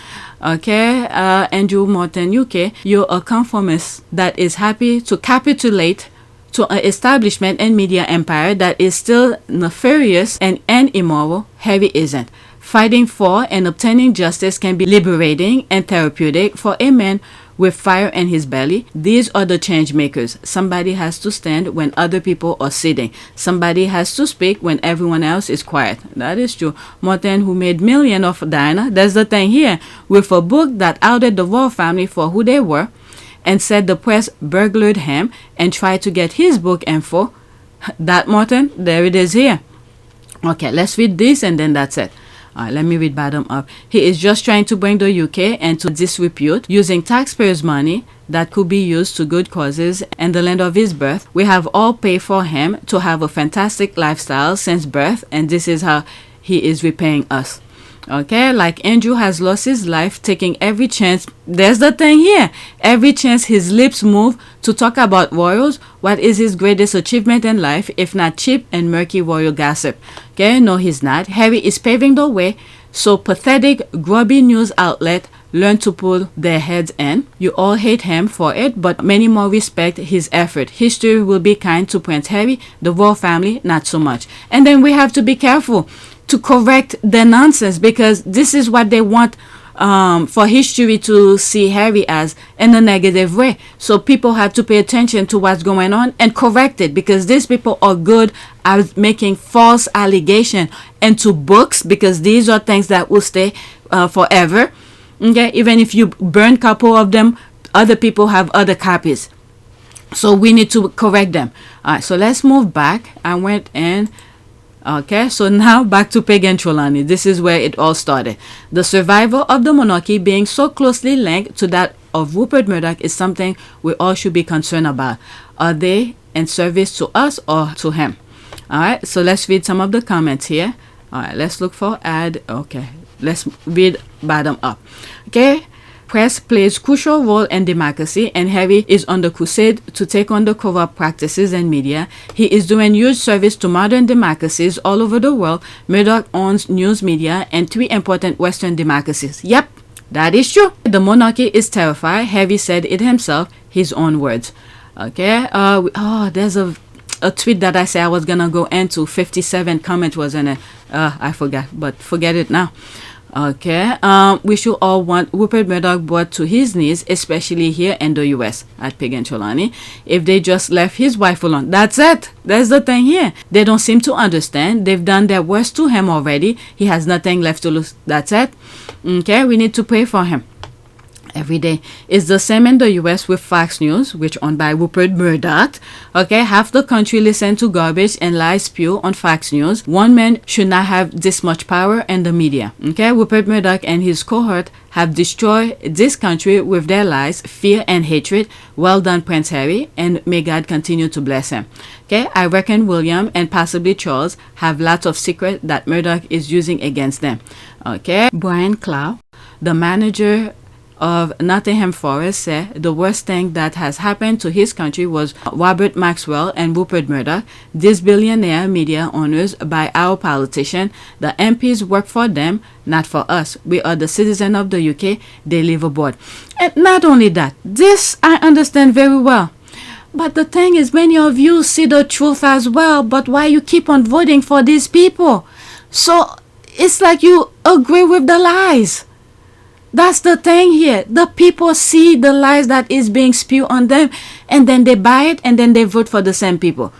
Okay, Andrew Morton, UK, you're a conformist that is happy to capitulate to an establishment and media empire that is still nefarious and immoral. Harry isn't. Fighting for and obtaining justice can be liberating and therapeutic for a man with fire in his belly. These are the change makers. Somebody has to stand when other people are sitting. Somebody has to speak when everyone else is quiet. That is true. Morton, who made millions of Diana, that's the thing here, with a book that outed the royal family for who they were, and said the press burglared him and tried to get his book info. That Morton, there it is here. Okay, let's read this and then that's it. Let me read bottom up. He is just trying to bring the UK into disrepute using taxpayers' money that could be used to good causes and the land of his birth. We have all paid for him to have a fantastic lifestyle since birth, and this is how he is repaying us. Okay, like Andrew has lost his life taking every chance. There's the thing here. Every chance his lips move to talk about royals. What is his greatest achievement in life if not cheap and murky royal gossip? Okay, no he's not. Harry is paving the way so pathetic, grubby news outlet learn to pull their heads in. You all hate him for it, but many more respect his effort. History will be kind to Prince Harry. The royal family, not so much. And then we have to be careful to correct the nonsense, because this is what they want for history to see Harry as, in a negative way. So people have to pay attention to what's going on and correct it, because these people are good at making false allegations into books, because these are things that will stay forever. Okay, even if you burn a couple of them, other people have other copies. So we need to correct them. All right, so let's move back. I went in. Okay, so now back to Peg and Trelawney. This is where it all started. The survival of the monarchy being so closely linked to that of Rupert Murdoch is something we all should be concerned about. Are they in service to us or to him? All right, so let's read some of the comments here. All right, let's look for ad. Okay, let's read bottom up. Okay. Press plays crucial role in democracy, and Harry is on the crusade to take on the corrupt practices in media. He is doing huge service to modern democracies all over the world. Murdoch owns news media and 3 important Western democracies. Yep, that is true. The monarchy is terrified. Harry said it himself, his own words. Okay, there's a tweet that I said I was gonna go into. 57 comment was in it. I forgot, but forget it now. Okay, we should all want Rupert Murdoch brought to his knees, especially here in the US at Peg and Trelawney. If they just left his wife alone, that's it. That's the thing here. They don't seem to understand. They've done their worst to him already. He has nothing left to lose. That's it. Okay, we need to pray for him every day. It's the same in the US with Fox News, which owned by Rupert Murdoch. Okay, half the country listen to garbage and lies spew on Fox News. One man should not have this much power in the media. Okay, Rupert Murdoch and his cohort have destroyed this country with their lies, fear, and hatred. Well done, Prince Harry, and may God continue to bless him. Okay, I reckon William and possibly Charles have lots of secrets that Murdoch is using against them. Okay, Brian Clough, the manager of Nottingham Forest, said the worst thing that has happened to his country was Robert Maxwell and Rupert Murdoch, these billionaire media owners by our politicians. The MPs work for them, not for us. We are the citizens of the UK. They live abroad. And not only that, this I understand very well. But the thing is, many of you see the truth as well, but why you keep on voting for these people? So it's like you agree with the lies. That's the thing here. The people see the lies that is being spewed on them, and then they buy it, and then they vote for the same people.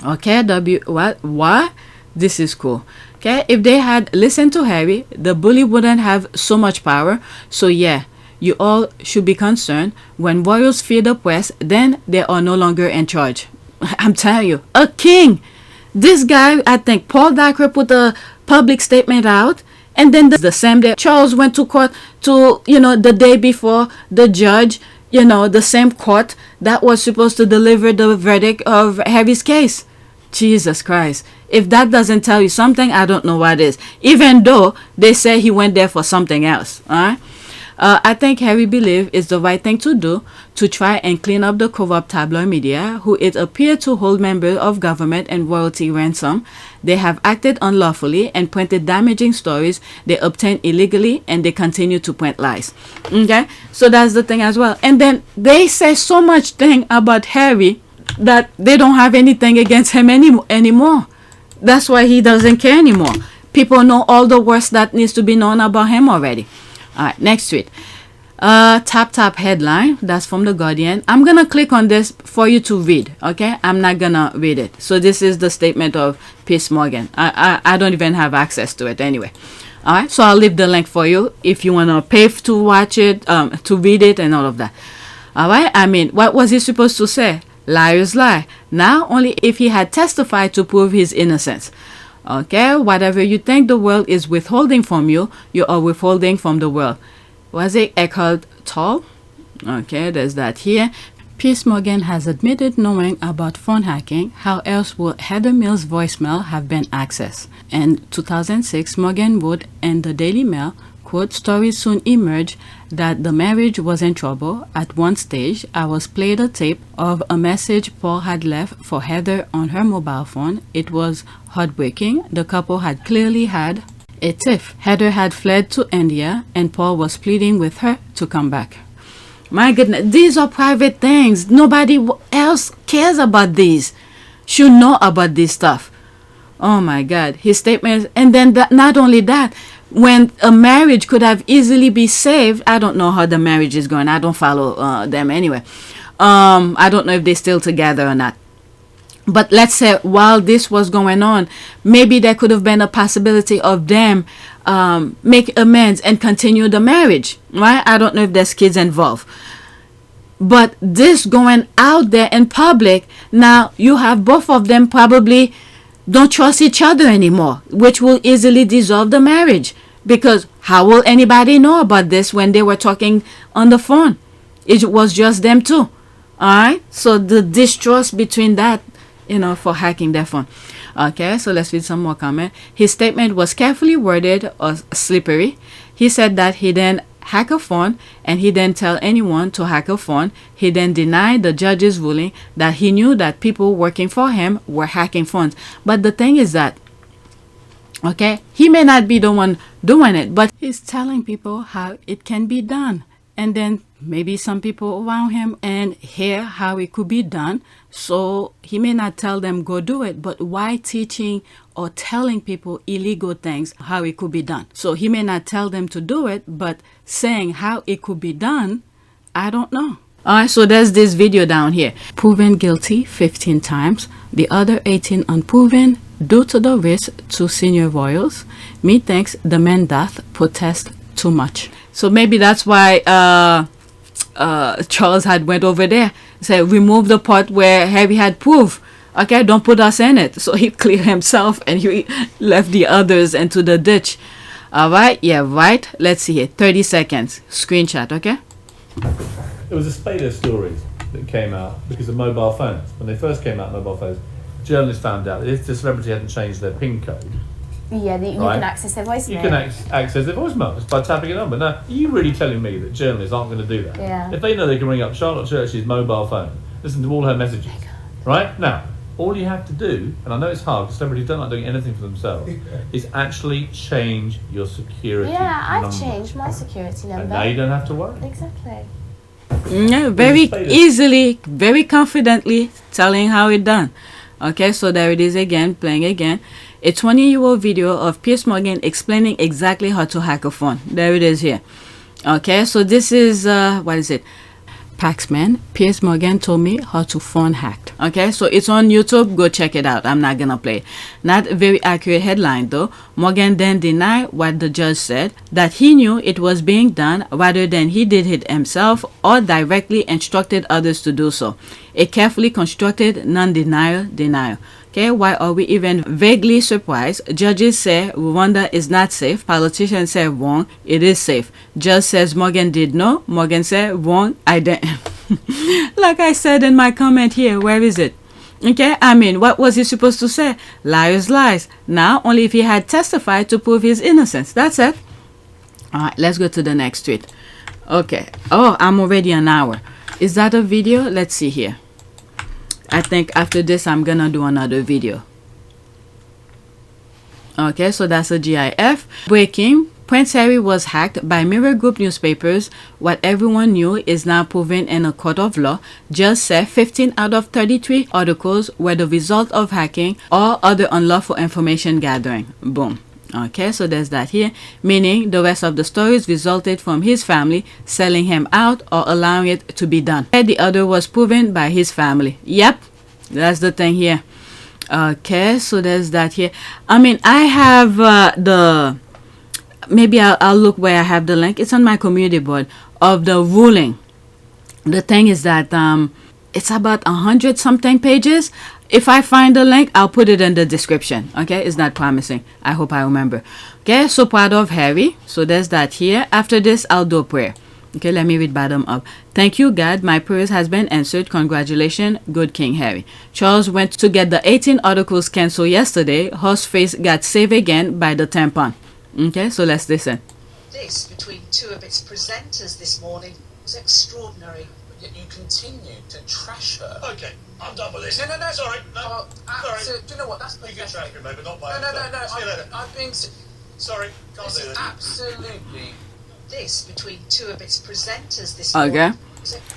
Okay, what? This is cool. Okay, if they had listened to Harry, the bully wouldn't have so much power. So yeah, you all should be concerned. When royals fear the press, then they are no longer in charge. I'm telling you, a king. This guy, I think Paul Dacker put a public statement out. And then the same day, Charles went to court to, the day before the judge, the same court that was supposed to deliver the verdict of Harry's case. Jesus Christ. If that doesn't tell you something, I don't know what is. Even though they say he went there for something else. All right. I think Harry believes it's the right thing to do to try and clean up the corrupt tabloid media who it appeared to hold members of government and royalty ransom. They have acted unlawfully and printed damaging stories they obtained illegally, and they continue to print lies. Okay, so that's the thing as well. And then they say so much thing about Harry that they don't have anything against him anymore. That's why he doesn't care anymore. People know all the worst that needs to be known about him already. All right, next tweet. Tap headline. That's from The Guardian. I'm going to click on this for you to read. Okay, I'm not going to read it. So this is the statement of Piers Morgan. I don't even have access to it anyway. All right, so I'll leave the link for you if you want to pay to watch it, to read it and all of that. All right, I mean, what was he supposed to say? Liars lie. Now only if he had testified to prove his innocence. Okay, whatever you think the world is withholding from you, you are withholding from the world. Was it Eckhart Tolle? Okay, there's that here. Piers Morgan has admitted knowing about phone hacking. How else would Heather Mills' voicemail have been accessed? In 2006, Morgan wrote in the Daily Mail, quote, stories soon emerged that the marriage was in trouble. At one stage, I was played a tape of a message Paul had left for Heather on her mobile phone. It was heartbreaking. The couple had clearly had a tiff. Heather had fled to India and Paul was pleading with her to come back. My goodness, these are private things. Nobody else cares about these. Should know about this stuff. Oh my God, his statements. And then not only that, when a marriage could have easily be saved, I don't know how the marriage is going. I don't follow them anyway. I don't know if they're still together or not. But let's say while this was going on, maybe there could have been a possibility of them make amends and continue the marriage, right? I don't know if there's kids involved. But this going out there in public, now you have both of them probably don't trust each other anymore, which will easily dissolve the marriage. Because how will anybody know about this when they were talking on the phone? It was just them two. Alright? So the distrust between that, for hacking their phone. Okay, so let's read some more comment. His statement was carefully worded or slippery. He said that he didn't hack a phone and he didn't tell anyone to hack a phone. He then denied the judge's ruling that he knew that people working for him were hacking phones. But the thing is that, okay, he may not be the one doing it, but he's telling people how it can be done. And then maybe some people around him and hear how it could be done. So he may not tell them go do it, but why teaching or telling people illegal things how it could be done? So he may not tell them to do it, but saying how it could be done, I don't know. Alright, so there's this video down here. Proven guilty 15 times. The other 18 unproven due to the risk to senior royals. Methinks the men doth protest too much. So maybe that's why Charles had went over there. Said remove the part where Harry had proof. Okay, don't put us in it. So he cleared himself and he left the others into the ditch. Alright, yeah, right. Let's see here. 30 seconds. Screenshot, okay? There was a spate of stories that came out because of mobile phones. When they first came out, mobile phones, journalists found out that if the celebrity hadn't changed their PIN code, yeah, you can access their voicemail. You can access their voicemails by tapping a number. Now, are you really telling me that journalists aren't going to do that? Yeah. If they know they can ring up Charlotte Church's mobile phone, listen to all her messages, right? Now, all you have to do, and I know it's hard because celebrities don't like doing anything for themselves, is actually change your security number. Yeah, I've changed my security number. And now you don't have to worry. Exactly. Yeah, very easily, very confidently telling how it done. Okay, so there it is again, playing again. A 20-year-old video of Piers Morgan explaining exactly how to hack a phone. There it is here. Okay, so this is, what is it? Paxman, Piers Morgan told me how to phone hacked. Okay, so it's on YouTube. Go check it out. I'm not gonna play it. Not a very accurate headline though. Morgan then denied what the judge said, that he knew it was being done rather than he did it himself or directly instructed others to do so. A carefully constructed non-denial denial. Okay, why are we even vaguely surprised? Judges say Rwanda is not safe. Politicians say wrong, it is safe. Judge says Morgan did know. Morgan said wrong, I didn't. Like I said in my comment here, where is it? Okay, I mean, what was he supposed to say? Liars, lies. Now, only if he had testified to prove his innocence. That's it. All right, let's go to the next tweet. Okay. Oh, I'm already an hour. Is that a video? Let's see here. I think after this, I'm gonna do another video. Okay, so that's a GIF. Breaking. Prince Harry was hacked by Mirror Group newspapers. What everyone knew is now proven in a court of law. Judge said 15 out of 33 articles were the result of hacking or other unlawful information gathering. Boom. Okay, so there's that here, meaning the rest of the stories resulted from his family selling him out or allowing it to be done. And the other was proven by his family. Yep, that's the thing here. Okay, so there's that here. I mean, I have maybe I'll look where I have the link. It's on my community board of the ruling. The thing is that it's about 100 something pages. If I find the link, I'll put it in the description. Okay, it's not promising. I hope I remember. Okay, so part of Harry. So there's that here. After this, I'll do a prayer. Okay, let me read bottom up. Thank you, God. My prayers has been answered. Congratulations, good King Harry. Charles went to get the 18 articles cancelled yesterday. Horseface got saved again by the tampon. Okay, so let's listen. This between two of its presenters this morning was extraordinary. But yet you continue to trash her. Okay, I'm done with this. No, Sorry, no. Sorry. So, do you know what? That's you can trash me, mate, but not by No. See you later. I'm being... Sorry, can't this do is that. absolutely... This between two of its presenters this morning. Okay,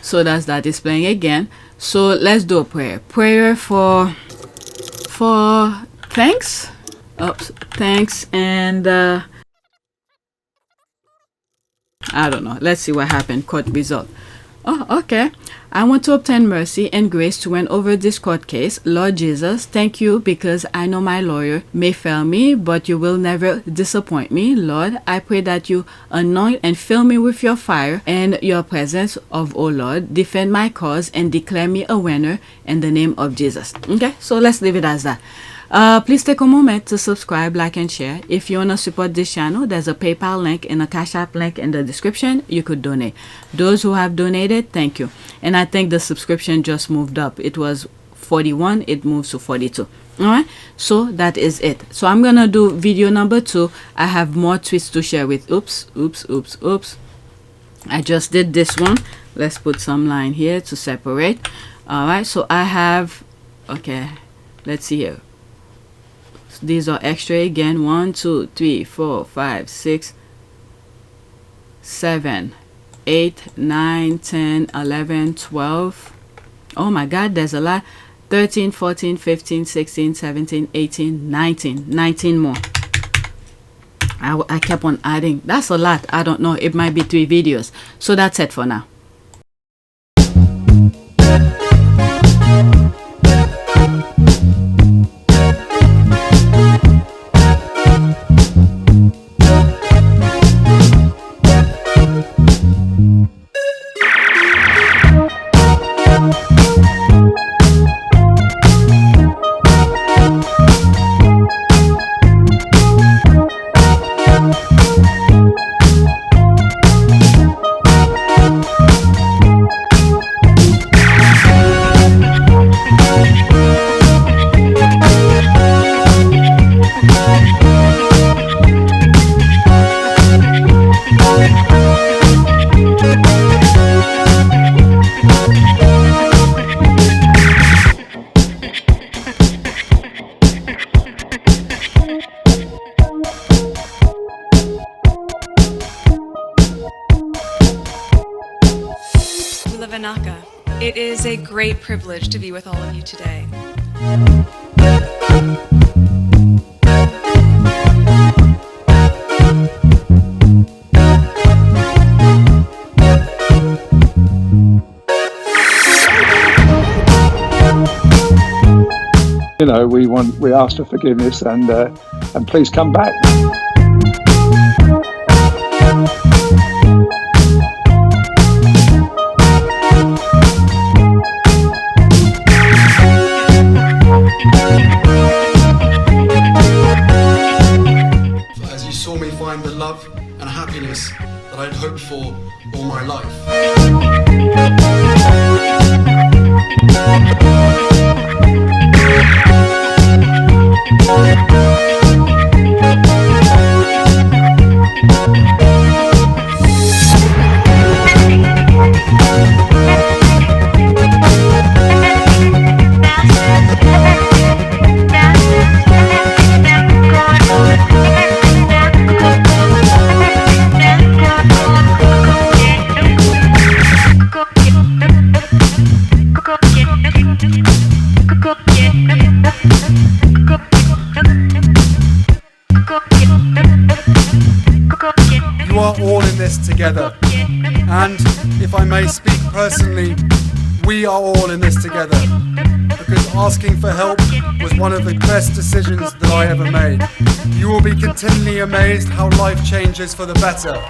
so that's that displaying again. So let's do a prayer. Prayer for thanks. Oops, thanks and I don't know. Let's see what happened. Court result. Oh, okay. I want to obtain mercy and grace to win over this court case. Lord Jesus, thank you because I know my lawyer may fail me, but you will never disappoint me. Lord, I pray that you anoint and fill me with your fire and your presence of, oh Lord, defend my cause and declare me a winner in the name of Jesus. Okay, so let's leave it as that. Please take a moment to subscribe, like, and share. If you want to support this channel, there's a PayPal link and a Cash App link in the description. You could donate. Those who have donated, thank you. And I think the subscription just moved up. It was 41, it moves to 42. Alright, so that is it. So I'm gonna do video number 2. I have more tweets to share with. Oops. I just did this one. Let's put some line here to separate. Alright, so I have, okay, let's see here. These are extra again. 1 2 3 4 5 6 7 8 9 10 11 12. Oh my god, there's a lot. 13 14 15 16 17 18 19 more. I kept on adding. That's a lot. I don't know, it might be 3 videos. So that's it for now. It is a great privilege to be with all of you today. You know, we ask for forgiveness and please come back. As you saw me find the love and happiness that I'd hoped for all my life. You are all in this together. And if I may speak personally, we are all in this together. Because asking for help was one of the best decisions that I ever made. You will be continually amazed how life changes for the better.